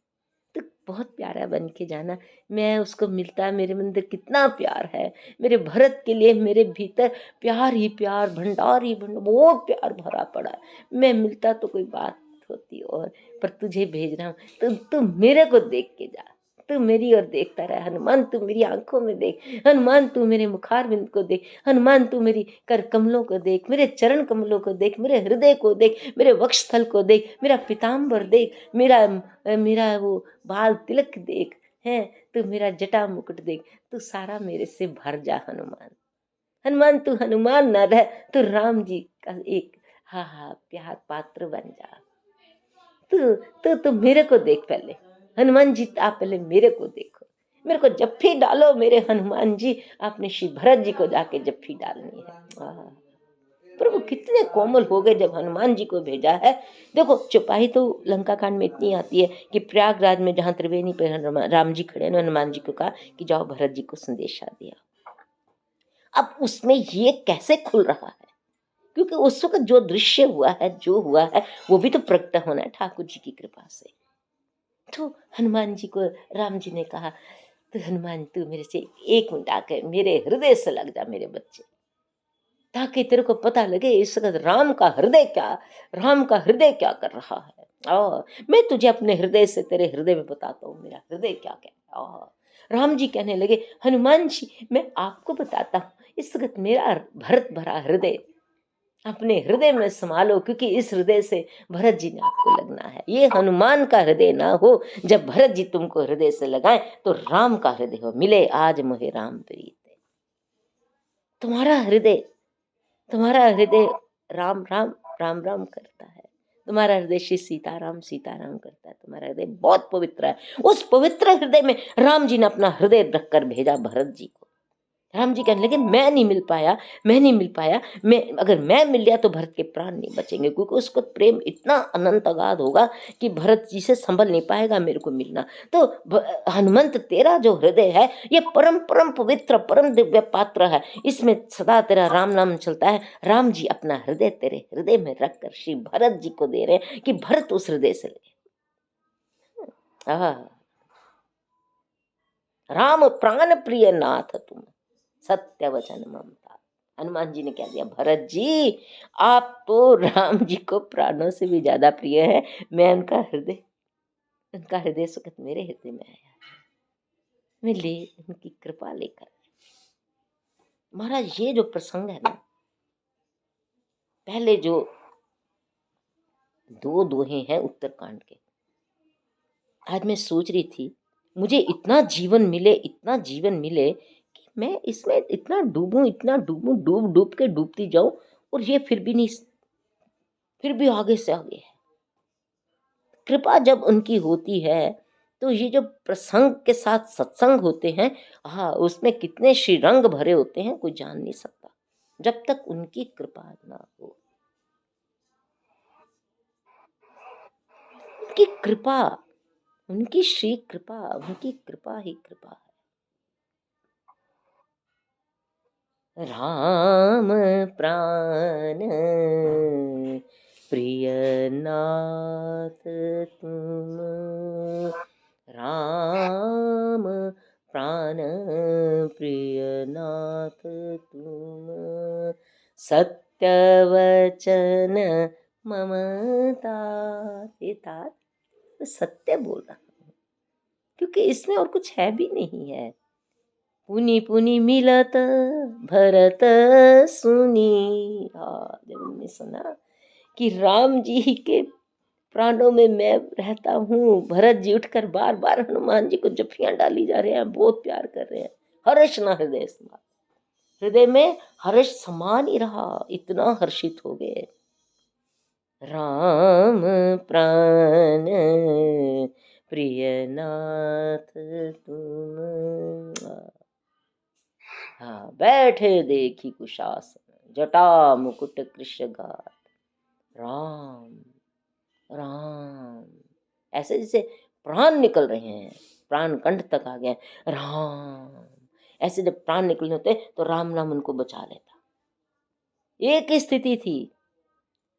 तो बहुत प्यारा बन के जाना। मैं उसको मिलता, मेरे अंदर कितना प्यार है, मेरे भरत के लिए मेरे भीतर प्यार ही प्यार, भंडार ही भंडार, बहुत प्यार भरा पड़ा है। मैं मिलता तो कोई बात होती और, पर तुझे भेज रहा हूँ तो तू मेरे को देख के जा, तू मेरी ओर देखता रहे। हनुमान तू मेरी आंखों में देख, हनुमान तू मेरे मुखारविंद को देख, हनुमान तू मेरी कर कमलों को देख, मेरे चरण कमलों को देख, मेरे हृदय को देख, मेरे वक्षस्थल को देख, मेरा पीताम्बर देख, मेरा मेरा वो बाल तिलक देख, है तू मेरा जटा मुकुट देख, तू सारा मेरे से भर जा हनुमान। हनुमान तू हनुमान न रह, तू राम जी का एक हाँ हाँ प्यार पात्र बन जा। तू मेरे को देख पहले, हनुमान जी आप पहले मेरे को देखो, मेरे को जप्फी डालो मेरे हनुमान जी, आपने श्री भरत जी को जाके जप्फी डालनी है। प्रभु कितने कोमल हो गए जब हनुमान जी को भेजा है। देखो चौपाई तो लंका कांड में इतनी आती है कि प्रयागराज में जहाँ त्रिवेणी पर राम जी खड़े हैं, हनुमान जी को कहा कि जाओ भरत जी को संदेशा दिया। अब उसमें ये कैसे खुल रहा है, क्योंकि उस वक्त जो दृश्य हुआ है, जो हुआ है, वो भी तो प्रकट होना है ठाकुर जी की कृपा से। तो हनुमान जी को राम जी ने कहा, तो हनुमान तू मेरे से एक मिनट आकर मेरे हृदय से लग जा मेरे बच्चे, ताकि तेरे को पता लगे इस वक्त राम का हृदय क्या कर रहा है। और मैं तुझे अपने हृदय से तेरे हृदय में बताता हूँ मेरा हृदय क्या कहता है। राम जी कहने लगे, हनुमान जी मैं आपको बताता हूँ, इस वक्त मेरा भरत भरा हृदय अपने हृदय में संभालो, क्योंकि इस हृदय से भरत जी ने आपको लगना है। ये हनुमान का हृदय ना हो, जब भरत जी तुमको हृदय से लगाएं तो राम का हृदय हो। मिले आज मोहे राम प्रीत, तुम्हारा हृदय राम राम राम राम करता है, तुम्हारा हृदय श्री सीताराम सीताराम करता है, तुम्हारा हृदय बहुत पवित्र है। उस पवित्र हृदय में राम जी ने अपना हृदय रखकर भेजा भरत जी को। राम जी कहने लगे मैं नहीं मिल पाया, मैं अगर मैं मिल गया तो भरत के प्राण नहीं बचेंगे, क्योंकि उसको प्रेम इतना अनंत अगाध होगा कि भरत जी से संभल नहीं पाएगा मेरे को मिलना। तो हनुमंत तेरा जो हृदय है ये परम परम पवित्र परम दिव्य पात्र है, इसमें सदा तेरा राम नाम चलता है। राम जी अपना हृदय तेरे हृदय में रखकर श्री भरत जी को दे रहे हैं कि भरत उस हृदय से ले। राम प्राण प्रिय नाथ तुम, सत्य वचन ममता। हनुमान जी ने क्या दिया, भरत जी आप तो राम जी को प्राणों से भी ज्यादा प्रिय है, मैं उनका हृदय सुखत मेरे हृदय में आया, मैं ले उनकी कृपा लेकर। महाराज ये जो प्रसंग है ना, पहले जो दो दोहे हैं उत्तरकांड के, आज मैं सोच रही थी मुझे इतना जीवन मिले कि मैं इसमें इतना डूबूं, डूब डूब के डूबती जाऊं, और ये फिर भी आगे से आगे है। कृपा जब उनकी होती है तो ये जो प्रसंग के साथ सत्संग होते हैं, हाँ उसमें कितने श्रीरंग भरे होते हैं कोई जान नहीं सकता, जब तक उनकी कृपा ना हो। उनकी कृपा, उनकी श्री कृपा, उनकी कृपा ही कृपा है। राम प्राण प्रिय नाथ तुम, राम प्राण प्रिय नाथ तुम, सत्य वचन ममता। सत्य बोल रहा हूं, क्योंकि इसमें और कुछ है भी नहीं है। पुनि पुनि मिलत भरत सुनी, जब उन्होंने सुना कि राम जी के प्राणों में मैं रहता हूँ, भरत जी उठकर बार बार हनुमान जी को जफियां डाली जा रहे हैं, बहुत प्यार कर रहे हैं, हर्ष न हृदय समा, हृदय में हर्ष समान ही रहा, इतना हर्षित हो गए। राम प्राण प्रिय नाथ तुम, हाँ बैठे देखी कुशासन, जटा मुकुट कृष्ण गात, राम राम, ऐसे जैसे प्राण निकल रहे हैं, प्राण कंठ तक आ गए, राम, ऐसे जब प्राण निकलने होते तो राम नाम उनको बचा लेता। एक ही स्थिति थी,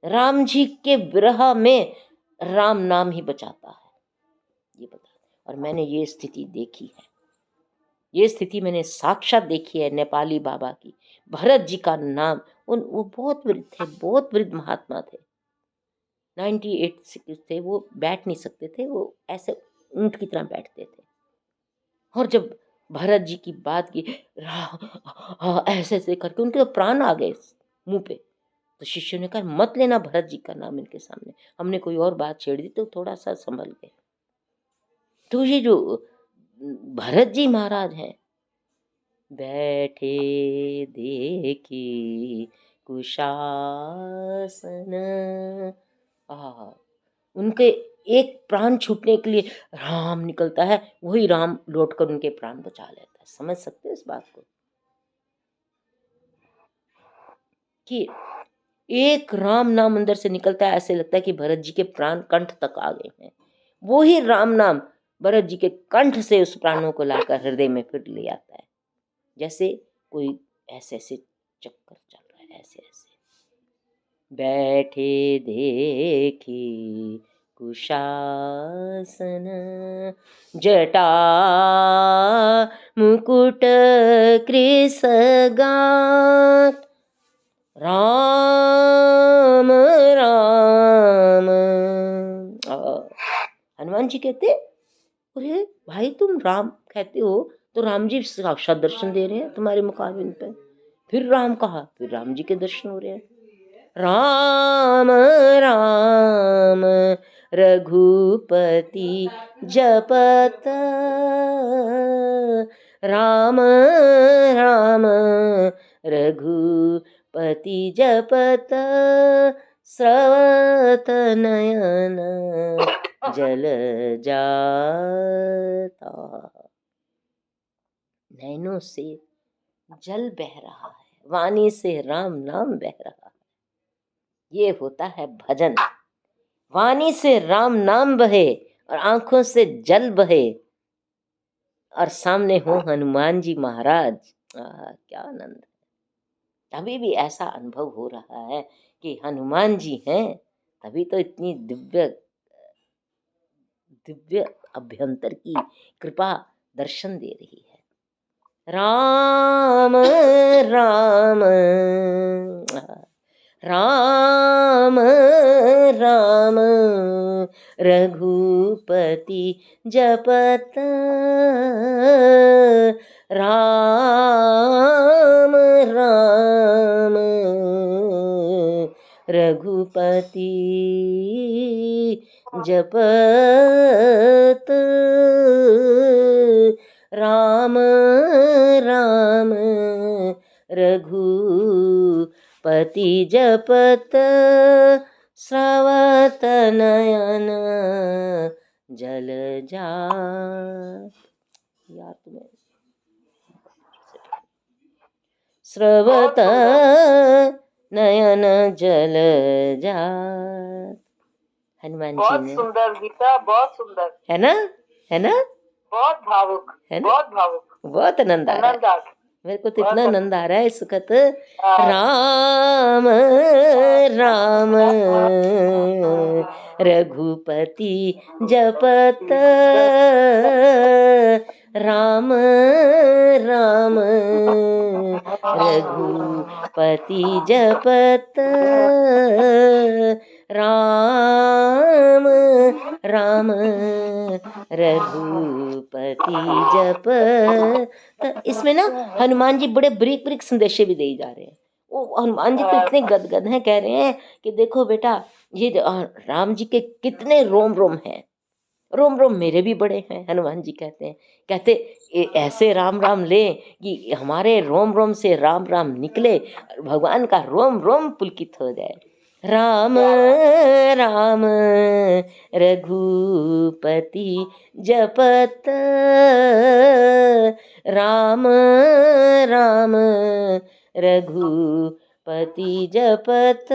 राम जी के विरह में राम नाम ही बचाता है, ये बता। और मैंने ये स्थिति देखी है, ये स्थिति मैंने साक्षात देखी है नेपाली बाबा की। भरत जी का नाम, वो बहुत वृद्ध थे, बहुत वृद्ध महात्मा थे, 98 थे, वो बैठ नहीं सकते थे, वो ऐसे ऊंट की तरह बैठते थे। और जब भरत जी की बात की, ऐसे ऐसे करके उनके तो प्राण आ गए मुंह पे। तो शिष्यों ने कहा मत लेना भरत जी का नाम इनके सामने। हमने कोई और बात छेड़ दी तो थोड़ा सा संभल गए। तो ये जो भरत जी महाराज हैं, बैठे देखी कुशासन, उनके एक प्राण छूटने के लिए राम निकलता है, वही राम लौटकर उनके प्राण बचा लेता है। समझ सकते हो इस बात को कि एक राम नाम अंदर से निकलता है, ऐसे लगता है कि भरत जी के प्राण कंठ तक आ गए हैं। वो ही राम नाम भरत जी के कंठ से उस प्राणों को लाकर हृदय में फिर ले आता है। जैसे कोई ऐसे ऐसे चक्कर चल रहा है, ऐसे ऐसे। बैठे देखी कुशासन, जटा मुकुट कृसगात, राम राम। हनुमान जी कहते, अरे भाई तुम राम कहते हो तो राम जी साक्षात दर्शन दे रहे हैं तुम्हारे मुकाबिल पे। फिर राम कहा, फिर राम जी के दर्शन हो रहे हैं। राम राम रघुपति जपत, राम राम रघुपति जपत, स्रवत नयन जल जाता। नैनों से जल बह रहा है, वाणी से राम नाम बह रहा है। ये होता है भजन। वाणी से राम नाम बहे और आंखों से जल बहे और सामने हो हनुमान जी महाराज। क्या आनंद है। अभी भी ऐसा अनुभव हो रहा है कि हनुमान जी हैं, तभी तो इतनी दिव्य दिव्य अभ्यंतर की कृपा दर्शन दे रही है। राम राम राम राम रघुपति जपत, राम राम रघुपति जपत, राम राम रघुपति जपत, स्रवत नयन जल जात। यार तुम्हें स्रवत नयन जल जात। हनुमान जी बहुत ने, सुंदर गीता, बहुत सुंदर है ना, है ना, बहुत भावुक है ना, बहुत भावुक, बहुत आनंद आ रहा है। आनंद आ गया। मेरे को तो इतना आनंद आ रहा है इस वक्त। हाँ, राम राम रघुपति जपत, राम राम रघुपति जपत, राम राम रघुपति जपत। इसमें ना हनुमान जी बड़े ब्रीक ब्रीक संदेशे भी दे जा रहे हैं। वो हनुमान जी तो इतने गदगद हैं, कह रहे हैं कि देखो बेटा, ये राम जी के कितने रोम रोम हैं, रोम रोम मेरे भी बड़े हैं। हनुमान जी कहते हैं, कहते ऐसे राम राम ले कि हमारे रोम रोम से राम राम निकले, भगवान का रोम रोम पुलकित हो जाए। राम राम रघुपति जपत, राम राम रघुपति जपत।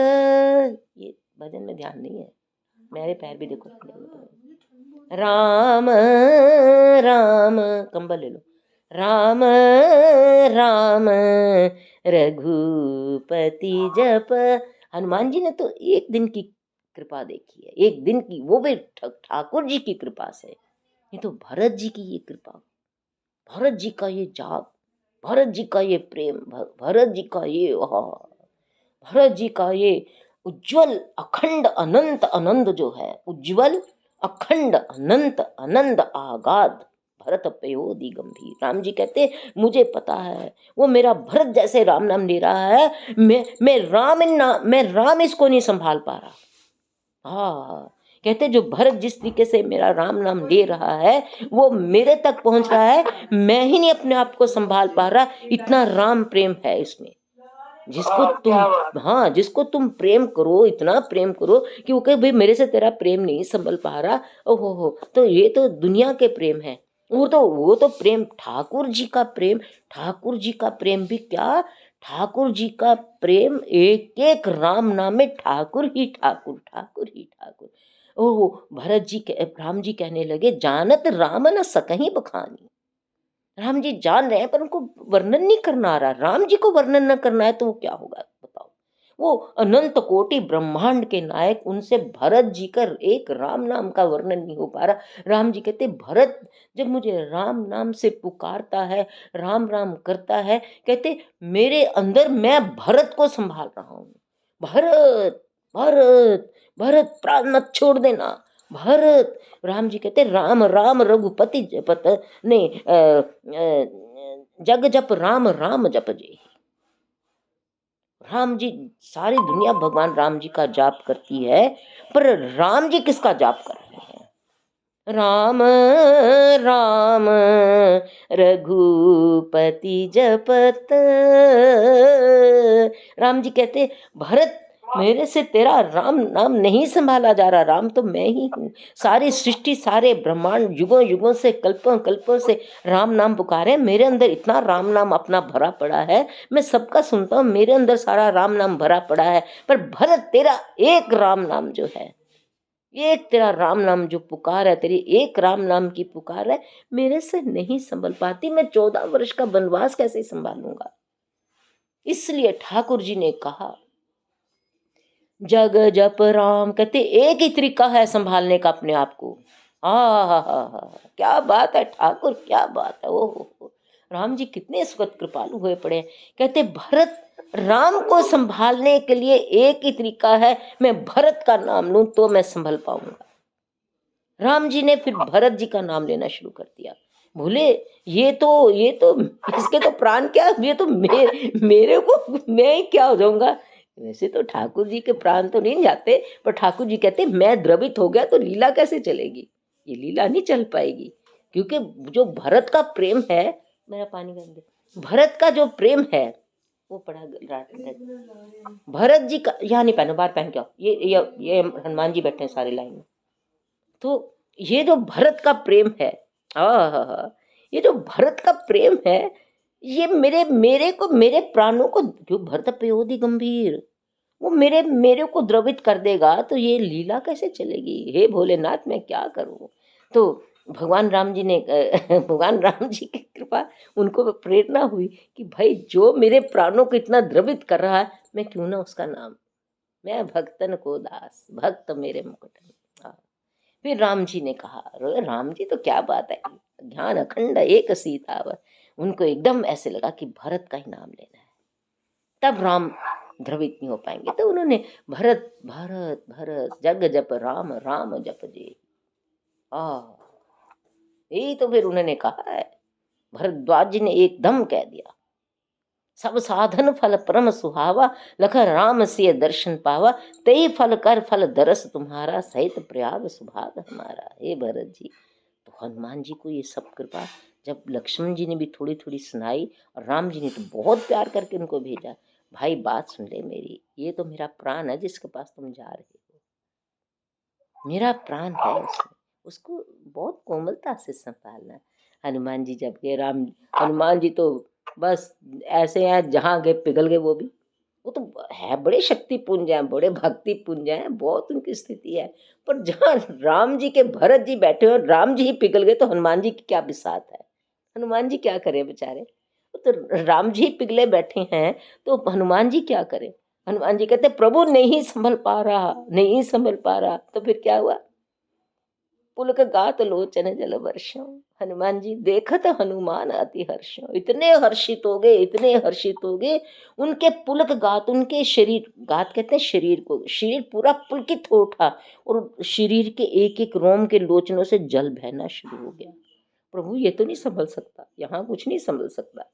ये भजन में ध्यान नहीं है, मेरे पैर भी देखो। राम राम, कंबल ले लो। राम राम रघुपति जप। हनुमान जी ने तो एक दिन की कृपा देखी है, एक दिन की, वो भी ठाकुर जी की कृपा से। ये तो भरत जी की ये कृपा, भरत जी का ये जाप, भरत जी का ये प्रेम, भरत जी का ये भरत जी का ये उज्जवल अखंड अनंत आनंद जो है, उज्जवल अखंड अनंत आनंद आगाध भरत पयोधि गंभीर। राम जी कहते मुझे पता है वो मेरा भरत जैसे राम नाम ले रहा है, मैं राम इसको नहीं संभाल पा रहा। हाँ, कहते जो भरत जिस तरीके से मेरा राम नाम ले रहा है वो मेरे तक पहुंच रहा है, मैं ही नहीं अपने आप को संभाल पा रहा, इतना राम प्रेम है इसमें। जिसको जिसको तुम प्रेम करो, इतना प्रेम करो कि वो कहे भाई मेरे से तेरा प्रेम नहीं संभल पा रहा, ओहो हो, तो ये तो दुनिया के प्रेम है। वो तो प्रेम ठाकुर जी का प्रेम, ठाकुर जी का प्रेम भी क्या, ठाकुर जी का प्रेम एक एक राम नाम में ठाकुर ही ठाकुर, ठाकुर ही ठाकुर। ओहो, राम जी कहने लगे जानत राम न सकहीं बखानी। राम जी जान रहे हैं पर उनको वर्णन नहीं करना आ रहा। राम जी को वर्णन न करना है तो वो क्या होगा बताओ। वो अनंत कोटि ब्रह्मांड के नायक, उनसे भरत जी का एक राम नाम का वर्णन नहीं हो पा रहा। राम जी कहते भरत जब मुझे राम नाम से पुकारता है, राम राम करता है, कहते मेरे अंदर मैं भरत को संभाल रहा हूँ। भरत भरत भरत, प्राण मत छोड़ देना भरत। राम जी कहते राम राम रघुपति जपत ने जग जप राम राम जप जे। राम जी, सारी दुनिया भगवान राम जी का जाप करती है, पर राम जी किसका जाप कर रहे हैं? राम राम रघुपति जपत। राम जी कहते भरत मेरे से तेरा राम नाम नहीं संभाला जा रहा, राम तो मैं ही हूँ। सारी सृष्टि, सारे ब्रह्मांड युगों युगों से, कल्पों कल्पों से राम नाम पुकारे, मेरे अंदर इतना राम नाम अपना भरा पड़ा है, मैं सबका सुनता हूँ, मेरे अंदर सारा राम नाम भरा पड़ा है, पर भरत तेरा एक राम नाम जो है, एक तेरा राम नाम जो पुकार है, तेरी एक राम नाम की पुकार है, मेरे से नहीं संभल पाती। मैं 14 वर्ष का वनवास कैसे संभालूंगा? इसलिए ठाकुर जी ने कहा जग जप राम। कहते एक ही तरीका है संभालने का अपने आप को। हा, क्या बात है ठाकुर, क्या बात है। ओहो, राम जी कितने इस वक्त कृपालु हुए पड़े हैं। कहते भरत राम को संभालने के लिए एक ही तरीका है, मैं भरत का नाम लूं तो मैं संभल पाऊंगा। राम जी ने फिर भरत जी का नाम लेना शुरू कर दिया। बोले ये तो इसके तो प्राण क्या, ये तो मेरे को मैं ही क्या हो जाऊंगा। वैसे तो ठाकुर जी के प्राण तो नहीं जाते, पर ठाकुर जी कहते मैं द्रवित हो गया तो लीला कैसे चलेगी, ये लीला नहीं चल पाएगी। क्योंकि जो भरत का प्रेम है, मेरा पानी कर दे, भरत का जो प्रेम है वो पड़ा भरत जी का, यहाँ नहीं पहनो, बाहर पहन के आओ। ये हनुमान जी बैठे हैं सारे लाइन में। तो ये जो भरत का प्रेम है, ये जो भरत का प्रेम है, ये मेरे प्राणों को, जो भरत पयोधि गंभीर, वो मेरे को द्रवित कर देगा तो ये लीला कैसे चलेगी। हे भोलेनाथ मैं क्या करूं। तो भगवान राम जी ने भगवान राम जी की कृपा, उनको प्रेरणा हुई कि भाई जो मेरे प्राणों को इतना द्रवित कर रहा है, मैं क्यों ना उसका नाम, मैं भक्तन को दास, भक्त मेरे मुकुट। हाँ, फिर राम जी ने कहा, राम जी तो क्या बात है, ध्यान अखंड एक सीतावर। उनको एकदम ऐसे लगा कि भरत का ही नाम लेना है, तब राम द्रवित नहीं हो पाएंगे। तो उन्होंने भरत भरत भरत जग जप राम राम जप जे। यही तो फिर उन्होंने कहा है, भरद्वाज जी ने एकदम कह दिया, सब साधन फल परम सुहावा, लख राम से दर्शन पावा, तई फल कर फल दरस तुम्हारा, सहित प्रयाग सुभाग हमारा। हे भरत जी, तो हनुमान जी को ये सब कृपा जब लक्ष्मण जी ने भी थोड़ी थोड़ी सुनाई, और राम जी ने तो बहुत प्यार करके उनको भेजा, भाई बात सुन ले मेरी, ये तो मेरा प्राण है जिसके पास तुम जा रहे हो, मेरा प्राण है उसमें, उसको बहुत कोमलता से संभालना। हनुमान जी जब गए, हनुमान जी तो बस ऐसे हैं, जहाँ गए पिघल गए। वो भी, वो तो है बड़े शक्ति पुंज हैं, बड़े भक्ति पुंज हैं, बहुत उनकी स्थिति है, पर जहाँ राम जी के भरत जी बैठे हो, राम जी ही पिघल गए, तो हनुमान जी की क्या बिसात है। हनुमान जी क्या करें बेचारे, तो राम जी पिघले बैठे हैं तो हनुमान जी क्या करें। हनुमान जी कहते प्रभु नहीं संभल पा रहा, नहीं संभल पा रहा। तो फिर क्या हुआ, पुलक गात लोचन जल वर्षों। हनुमान जी देखत हनुमान अति हर्षों, इतने हर्षित हो गए, इतने हर्षित हो गए। उनके पुलक गात, उनके शरीर, गात कहते हैं शरीर को, शरीर पूरा पुलकित हो उठा और शरीर के एक एक रोम के लोचनों से जल बहना शुरू हो गया। प्रभु ये तो नहीं संभल सकता, यहाँ कुछ नहीं संभल सकता।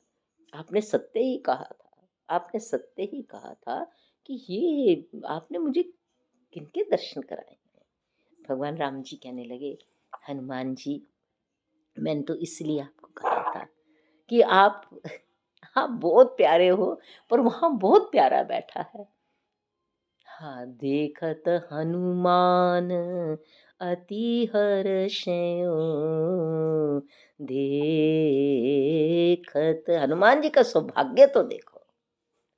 आपने सत्य ही कहा था, आपने सत्य ही कहा था कि ये आपने मुझे किनके दर्शन कराए हैं। भगवान राम जी कहने लगे, हनुमान जी मैंने तो इसलिए आपको कहा था कि आप बहुत प्यारे हो, पर वहां बहुत प्यारा बैठा है। हाँ, देखत हनुमान अति हर्षयो, देखत हनुमान जी का सौभाग्य तो देखो,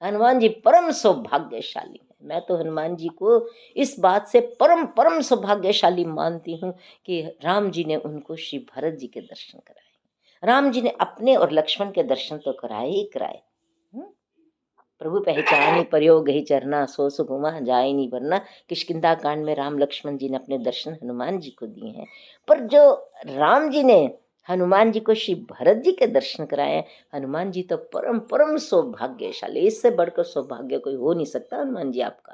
हनुमान जी परम सौभाग्यशाली है। मैं तो हनुमान जी को इस बात से परम परम सौभाग्यशाली मानती हूँ कि राम जी ने उनको श्री भरत जी के दर्शन कराए। राम जी ने अपने और लक्ष्मण के दर्शन तो कराए ही कराए। प्रभु पहचानी प्रयोग ही चरना, सो सुगुमा जाए नहीं वरना। किष्किंधा कांड में राम लक्ष्मण जी ने अपने दर्शन हनुमान जी को दिए हैं, पर जो राम जी ने हनुमान जी को श्री भरत जी के दर्शन कराए, हनुमान जी तो परम परम सौभाग्यशाली, इससे बढ़कर सौभाग्य कोई हो नहीं सकता हनुमान जी आपका,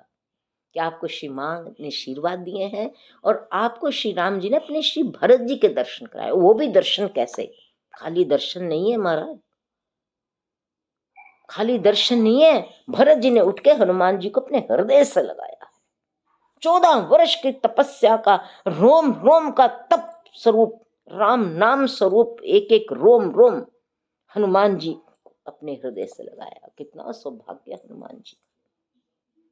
कि आपको श्री माँ ने आशीर्वाद दिए हैं और आपको श्री राम जी ने अपने श्री भरत जी के दर्शन कराए। वो भी दर्शन कैसे, खाली दर्शन नहीं है महाराज, खाली दर्शन नहीं है। भरत जी ने उठ के हनुमान जी को अपने हृदय से लगाया। 14 वर्ष की तपस्या का रोम रोम का तप स्वरूप, राम नाम स्वरूप एक एक रोम रोम हनुमान जी अपने हृदय से लगाया। कितना सौभाग्य हनुमान जी,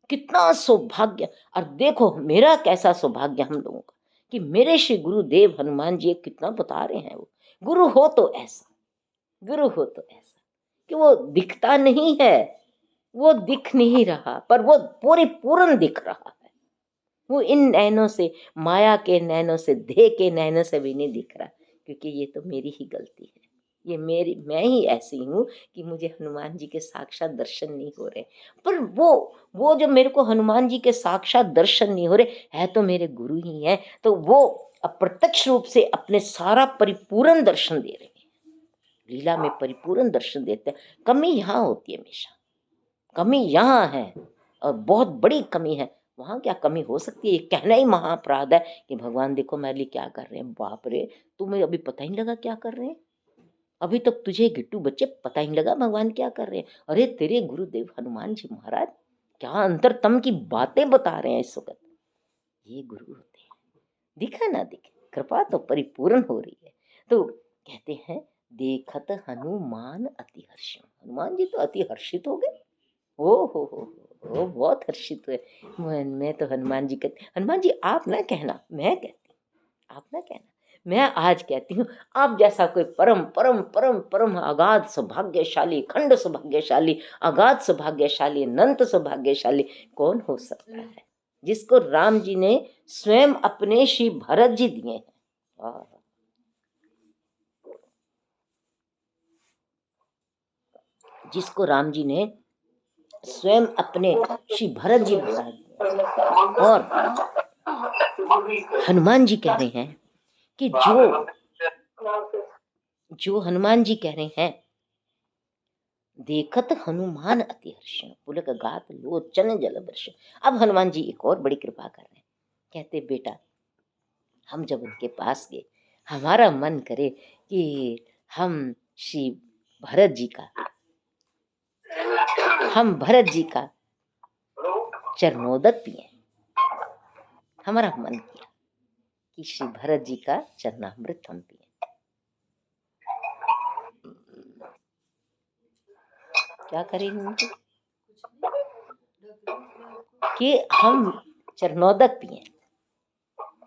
कितना सौभाग्य। और देखो मेरा कैसा सौभाग्य हम लोगों का कि मेरे श्री गुरुदेव हनुमान जी कितना बता रहे हैं। वो गुरु हो तो ऐसा, गुरु हो तो ऐसा कि वो दिखता नहीं है, वो दिख नहीं रहा, पर वो पूरी पूर्ण दिख रहा है। वो इन नैनों से, माया के नैनों से, देह के नैनों से भी नहीं दिख रहा, क्योंकि ये तो मेरी ही गलती है। ये मैं ही ऐसी हूँ कि मुझे हनुमान जी के साक्षात दर्शन नहीं हो रहे। पर वो जो मेरे को हनुमान जी के साक्षात दर्शन नहीं हो रहे है, तो मेरे गुरु ही हैं, तो वो अप्रत्यक्ष रूप से अपने सारा परिपूर्ण दर्शन दे रहे हैं, लीला में परिपूर्ण दर्शन देते हैं। कमी यहाँ होती है, हमेशा कमी यहाँ है और बहुत बड़ी कमी है। वहाँ क्या कमी हो सकती है, ये कहना ही महाअपराध है कि भगवान देखो मेरे लिए क्या कर रहे हैं। बाप रे, तुम्हें अभी पता ही नहीं लगा क्या कर रहे हैं, अभी तक तुझे गिट्टू बच्चे पता ही नहीं लगा भगवान क्या कर रहे हैं। अरे तेरे गुरुदेव हनुमान जी महाराज क्या अंतरतम की बातें बता रहे हैं इस वक्त। ये गुरु होते हैं, दिखा ना दिखे, कृपा तो परिपूर्ण हो रही है। तो कहते हैं देखत हनुमान अति हर्षित, हनुमान जी तो अति हर्षित हो गए। ओ हो, बहुत हर्षित हुए। मैं तो हनुमान जी कहती, हनुमान जी आप ना कहना, मैं कहती, आप ना कहना, मैं आज कहती हूँ। आप जैसा कोई परम परम परम परम अगाध सौभाग्यशाली, खंड सौभाग्यशाली, अगाध सौभाग्यशाली, अनंत सौभाग्यशाली कौन हो सकता है, जिसको राम जी ने स्वयं अपने श्री भरत जी दिए हैं। जिसको राम जी ने स्वयं अपने श्री भरत जी महाराज, और हनुमान जी कह रहे हैं कि जो हनुमान जी कह रहे हैं देखत हनुमान अति हर्ष, पुलक गात लोचन जल वर्ष। अब हनुमान जी एक और बड़ी कृपा कर रहे हैं, कहते बेटा हम जब उनके पास गए, हमारा मन करे कि हम श्री भरत जी का, हम भरत जी का चरणोदक पिए। हमारा मन किया कि श्री भरत जी का चरणामृत हम पिए। क्या करेंगे कि हम चरणोदक पिए।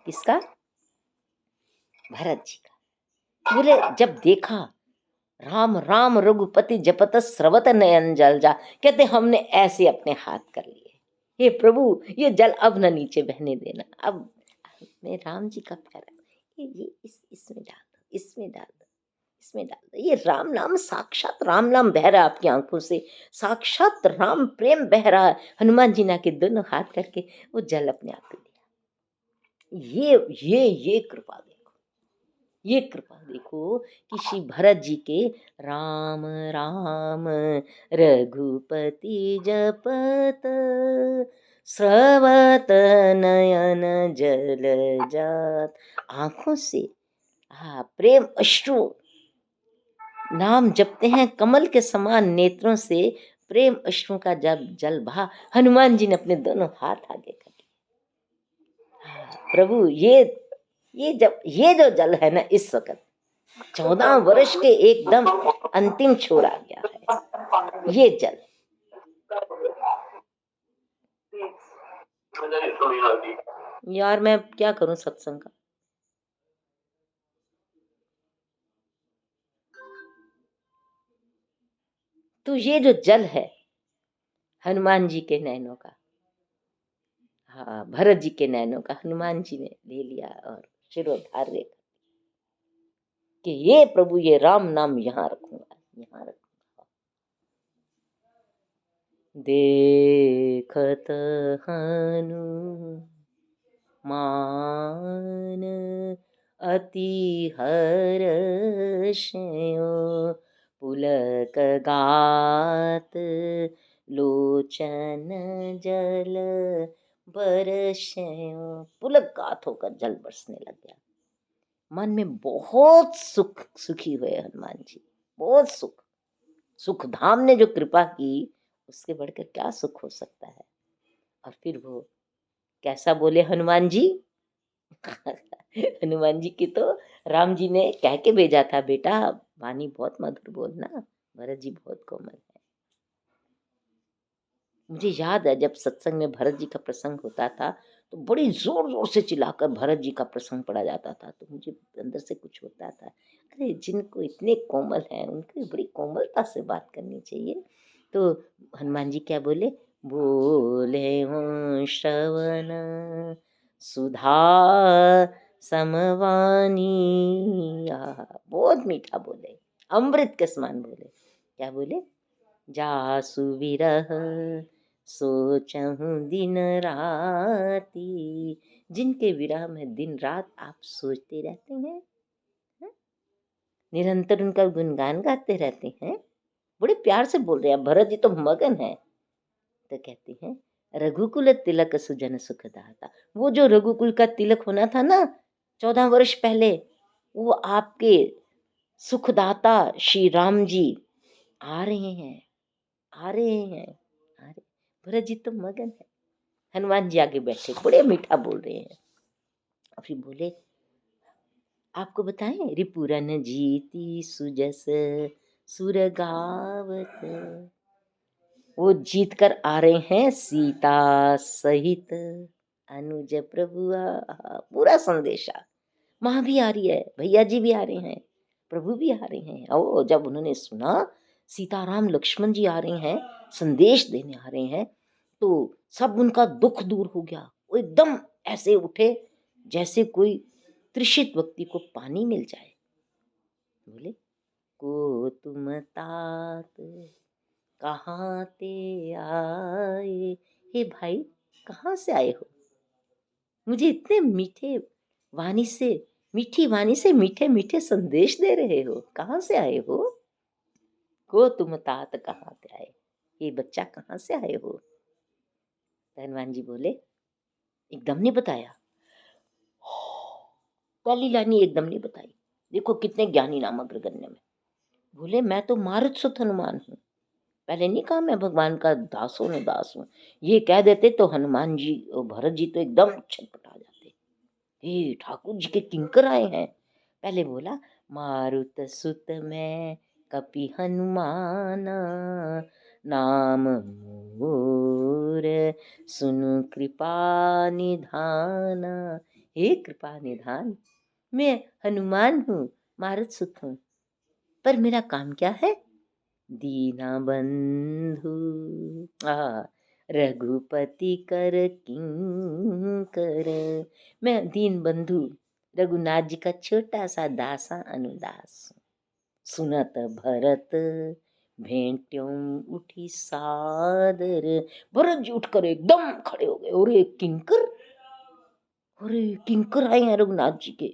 किसका? भरत जी का। बोले जब देखा राम राम रघुपति जपत स्रवत नयन जल जा, कहते हमने ऐसे अपने हाथ कर लिए, हे प्रभु ये जल अब न नीचे बहने देना, अब मैं राम जी का प्यारा, ये इसमें डाल दो, इसमें डाल दो, इसमें डाल दो। ये राम नाम, साक्षात राम नाम बह रहा है आपकी आंखों से, साक्षात राम प्रेम बह रहा है। हनुमान जी ने के दोनों हाथ करके वो जल अपने आप पी लिया। ये कृपा देखो, ये कृपा देखो कि श्री भरत जी के राम राम रघुपति जपत स्रवत नयन जल जात, आंखों से प्रेम अश्रु नाम जपते हैं, कमल के समान नेत्रों से प्रेम अश्रु का जब जल बहा। हनुमान जी ने अपने दोनों हाथ आगे कर दिए। प्रभु ये जो जल है ना, इस वक्त 14 वर्ष के एकदम अंतिम छोर आ गया है ये जल। यार मैं क्या करूं सत्संग का। तो ये जो जल है हनुमान जी के नैनों का, भरत जी के नैनों का हनुमान जी ने ले लिया और शिरोधार्य कि ये प्रभु ये राम नाम यहाँ रखूंगा, यहाँ रखूंगा। देखत हनुमान अति हर्षयो, पुलक गात लोचन जल बरसयो। पुलक गात होकर जल बरसने लग गया। मन में बहुत सुखी हुए हनुमान जी, बहुत सुख धाम ने जो कृपा की उसके बढ़कर क्या सुख हो सकता है। और फिर वो कैसा बोले हनुमान जी हनुमान जी की तो राम जी ने कह के भेजा था, बेटा वाणी बहुत मधुर बोलना, भरत जी बहुत कोमल है। मुझे याद है जब सत्संग में भरत जी का प्रसंग होता था तो बड़ी जोर जोर से चिल्लाकर भरत जी का प्रसंग पढ़ा जाता था। तो मुझे अंदर से कुछ होता था, अरे जिनको इतने कोमल हैं उनकी बड़ी कोमलता से बात करनी चाहिए। तो हनुमान जी क्या बोले, बोले हो श्रवण सुधा समवानी। बहुत मीठा बोले, अमृत के समान बोले। क्या बोले, जासु विरह सोचहूँ दिन राती। जिनके विरह में दिन रात आप सोचते रहते हैं, निरंतर उनका गुणगान गाते रहते हैं। बड़े प्यार से बोल रहे हैं, भरत जी तो मगन है। तो कहते हैं रघुकुल तिलक सुजन सुखदाता। वो जो रघुकुल का तिलक होना था ना 14 वर्ष पहले, वो आपके सुखदाता श्री राम जी आ रहे हैं, आ रहे हैं, आ रहे। भरत जी तो मगन है। हनुमान जी आगे बैठे बड़े मीठा बोल रहे हैं। और फिर बोले, आपको बताएं, रिपुरन जीती सुजस सुर गावत। वो जीत कर आ रहे हैं सीता सहित अनुज प्रभु। पूरा संदेशा, माँ भी आ रही है, भैया जी भी आ रहे हैं, प्रभु भी आ रहे हैं। और जब उन्होंने सुना सीताराम लक्ष्मण जी आ रहे हैं, संदेश देने आ रहे हैं, तो सब उनका दुख दूर हो गया। वो एकदम ऐसे उठे जैसे कोई तृषित व्यक्ति को पानी मिल जाए। बोले, को तुम तात कहाँ ते आए। हे भाई, कहाँ से आए हो? मुझे इतने मीठी वाणी से मीठे मीठे संदेश दे रहे हो, कहाँ से आए हो? को तुम तात कहाँ से आए, ये बच्चा कहाँ से आए हो? हनुमान जी बोले, एकदम नहीं बताया। पहली लानी एकदम नहीं बताई। देखो कितने ज्ञानी नाम अग्रगण्य में। बोले, मैं तो मारुत सुत हनुमान हूँ। पहले नहीं कहा मैं भगवान का दासों में दास हूँ। ये कह देते तो हनुमान जी और भरत जी तो एकदम छटपटा जाते। हे ठाकुर जी के किंकर आए हैं। पहले बोला, मारुत सुत मैं कपि हनुमाना, नाम मोर सुनु कृपा निधाना। हे कृपा निधान, मैं हनुमान हूँ, मारुत सुत हूँ, पर मेरा काम क्या है? दीना बंधु रघुपति कर किंकर। मैं दीन बंधु रघुनाथ जी का छोटा सा दासा अनुदास। सुनत भरत भेंट्यों उठी सादर। भरत जी उठकर एकदम खड़े हो गए। अरे किंकर, अरे किंकर आए हैं रघुनाथ जी के,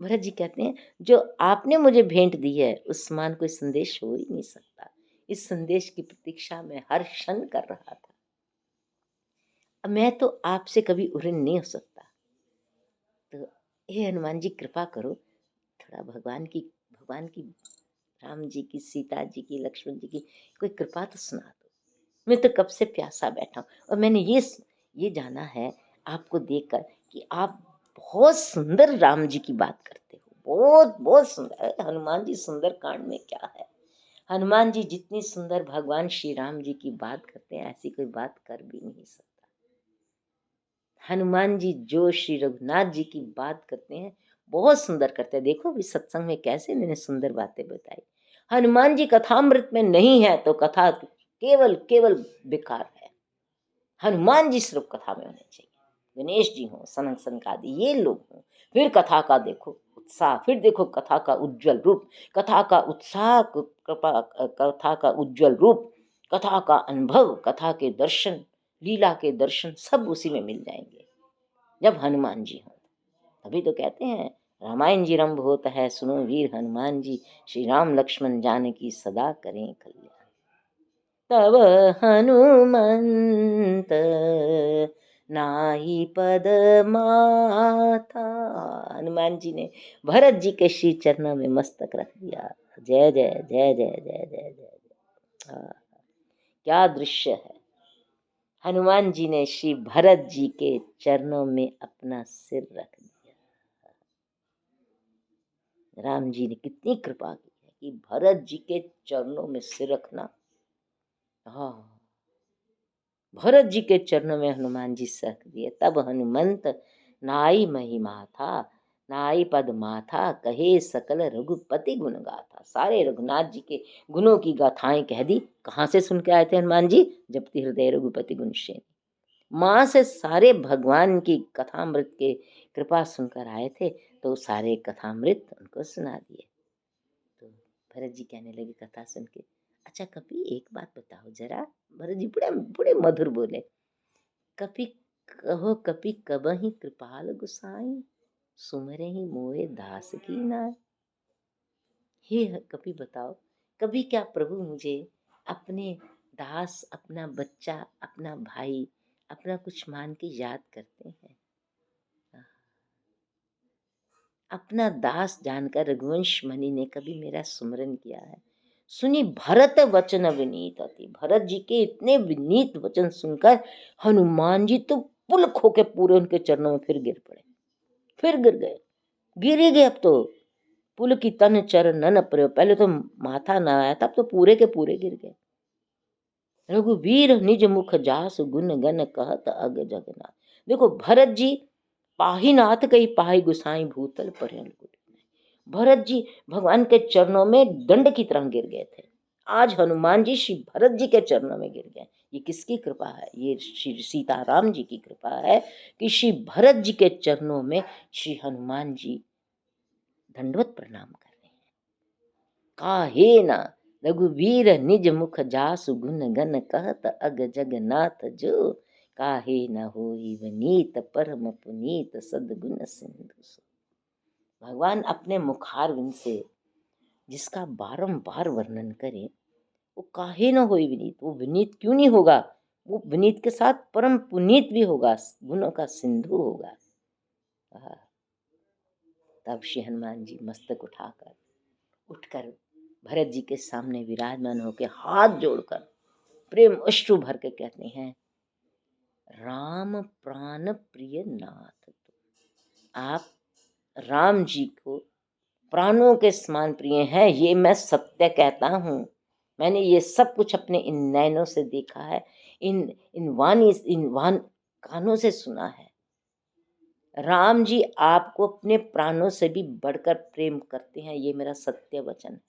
भरत जी कहते हैं जो आपने मुझे भेंट दी है उस समान कोई संदेश हो ही नहीं सकता। इस संदेश की प्रतीक्षा में हर क्षण कर रहा था। मैं तो आपसे कभी उऋण नहीं हो सकता। तो हे हनुमान जी कृपा करो, थोड़ा भगवान की राम जी की, सीता जी की, लक्ष्मण जी की कोई कृपा तो सुना दो। मैं तो कब से प्यासा बैठा हूँ और मैंने ये जाना है आपको देखकर कि आप बहुत सुंदर राम जी की बात करते हो, बहुत बहुत सुंदर। हनुमान जी सुंदर कांड में क्या है, हनुमान जी जितनी सुंदर भगवान श्री राम जी की बात करते हैं ऐसी कोई बात कर भी नहीं सकता। हनुमान जी जो श्री रघुनाथ जी की बात करते हैं बहुत सुंदर करते हैं। देखो अभी सत्संग में कैसे मैंने सुंदर बातें बताई। हनुमान जी कथामृत में नहीं है तो कथा केवल केवल बेकार है। हनुमान जी सिर्फ कथा में होने चाहिए। गणेश जी हों, सनक सनकादि ये लोग हों, फिर कथा का देखो उत्साह, फिर देखो कथा का उज्जवल रूप, कथा का उत्साह, कथा का उज्जवल रूप, कथा का अनुभव, कथा के दर्शन, लीला के दर्शन सब उसी में मिल जाएंगे जब हनुमान जी हों। तभी तो कहते हैं रामायण जी रंभ होता है सुनो वीर हनुमान जी, श्री राम लक्ष्मण जानकी सदा करें कल्याण। तब हनुमंत नाहि पद माथा। हनुमान जी ने भरत जी के श्री चरणों में मस्तक रख दिया। जय जय जय जय जय जय जय जय। क्या दृश्य है। हनुमान जी ने श्री भरत जी के चरणों में अपना सिर रख दिया। राम जी ने कितनी कृपा की है कि भरत जी के चरणों में सिर रखना। हाँ, भरत जी के चरणों में हनुमान जी से रख दिए। तब हनुमंत नाई महिमा था, नाई पद माथा, कहे सकल रघुपति गुण गाथा। सारे रघुनाथ जी के गुणों की गाथाएं कह दी। कहाँ से सुन के आए थे हनुमान जी? जपति हृदय रघुपति गुण श्रेणी माँ से सारे भगवान की कथामृत के कृपा सुनकर आए थे, तो सारे कथामृत उनको सुना दिए। तो भरत जी कहने लगे कथा सुन के, अच्छा कभी एक बात बताओ जरा। भरत जी बड़े बड़े मधुर बोले, कभी कहो कभी कबहि कृपाल गुसाई, सुमरे ही मोहे दास की नाय। हे कभी बताओ, कभी क्या प्रभु मुझे अपने दास, अपना बच्चा, अपना भाई, अपना कुछ मान के याद करते हैं? अपना दास जानकर रघुवंश मणि ने कभी मेरा सुमरन किया है? सुनी भरत वचन विनीत अति। भरत जी के इतने विनीत वचन सुनकर हनुमान जी तो पुलक होके पूरे उनके चरणों में फिर गिर पड़े, फिर गिर गए, गिर ही गए। अब तो पुल की तन चरण न प्रयो, पहले तो माथा न आया था, अब तो पूरे के पूरे गिर गए। रघुवीर निज मुख जास, गुण गन कहत अग जगन्नाथ। देखो भरत जी पाहीनाथ कही पाही गुसाई, भूतल पर्यन। भरत जी भगवान के चरणों में दंड की तरह गिर गए थे। आज हनुमान जी श्री भरत जी के चरणों में गिर गए। ये किसकी कृपा है? ये श्री सीताराम जी की कृपा है कि श्री भरत जी के चरणों में श्री हनुमान जी दंडवत प्रणाम कर रहे हैं। काहे ना रघुवीर निज मुख जासु, गुण गन कहत अग जगन्नाथ जो, काहे न होई वनीत परम पुनीत, सद्गुण सिंधु सो। भगवान अपने मुखारविंद से जिसका बारंबार वर्णन करें, वो काहे न होई विनीत। वो विनीत क्यों नहीं होगा? वो विनीत के साथ परम पुनीत भी होगा, गुणों का सिंधु होगा। तब श्री हनुमान जी मस्तक उठकर भरत जी के सामने विराजमान होकर हाथ जोड़कर प्रेम अश्रु भर के कहते हैं, राम प्राण प्रिय नाथ। आप राम जी को प्राणों के समान प्रिय हैं, ये मैं सत्य कहता हूँ। मैंने ये सब कुछ अपने इन नैनों से देखा है, इन कानों से सुना है। राम जी आपको अपने प्राणों से भी बढ़कर प्रेम करते हैं, ये मेरा सत्य वचन है।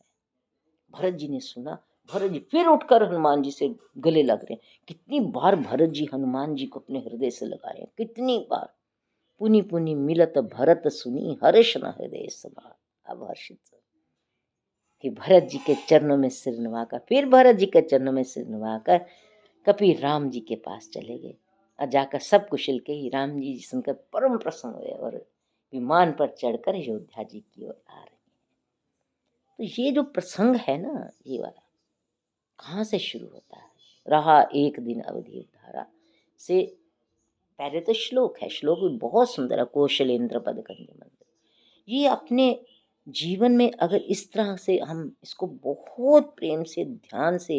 भरत जी ने सुना, भरत जी फिर उठकर हनुमान जी से गले लग रहे हैं। कितनी बार भरत जी हनुमान जी को अपने हृदय से लगाए, कितनी बार। पुनि पुनि मिलत भरत सुनी, हर्ष न हृदय सभा। अब हर्षित कि भरत जी के चरणों में सिर नवाकर, फिर भरत जी के चरणों में सिर नवाकर कपिल राम जी के पास चले गए और जाकर सब कुशल के ही राम जी सुनकर परम प्रसन्न हुए और विमान पर चढ़कर अयोध्या जी की ओर आ रहे हैं। तो ये जो प्रसंग है ना, ये वाला कहाँ से शुरू होता है? रहा एक दिन अवधि धारा से पहले तो श्लोक है, श्लोक भी बहुत सुंदर है, कौशलेंद्र पद कंज मंदिर। ये अपने जीवन में अगर इस तरह से हम इसको बहुत प्रेम से ध्यान से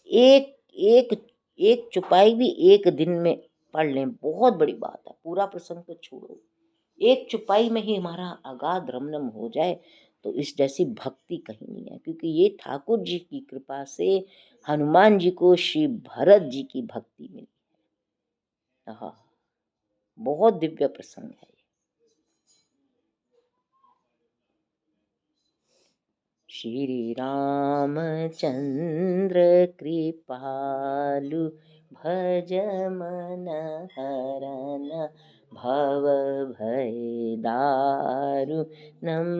एक एक एक चुपाई भी एक दिन में पढ़ लें, बहुत बड़ी बात है। पूरा प्रसंग तो छोड़ो, एक चुपाई में ही हमारा अगाध रमणम हो जाए तो इस जैसी भक्ति कहीं नहीं है। क्योंकि ये ठाकुर जी की कृपा से हनुमान जी को श्री भरत जी की भक्ति मिली है। हाँ, बहुत दिव्य प्रसंग है। श्री रामचंद्र कृपालु भज मन हरन भव भय दारुणम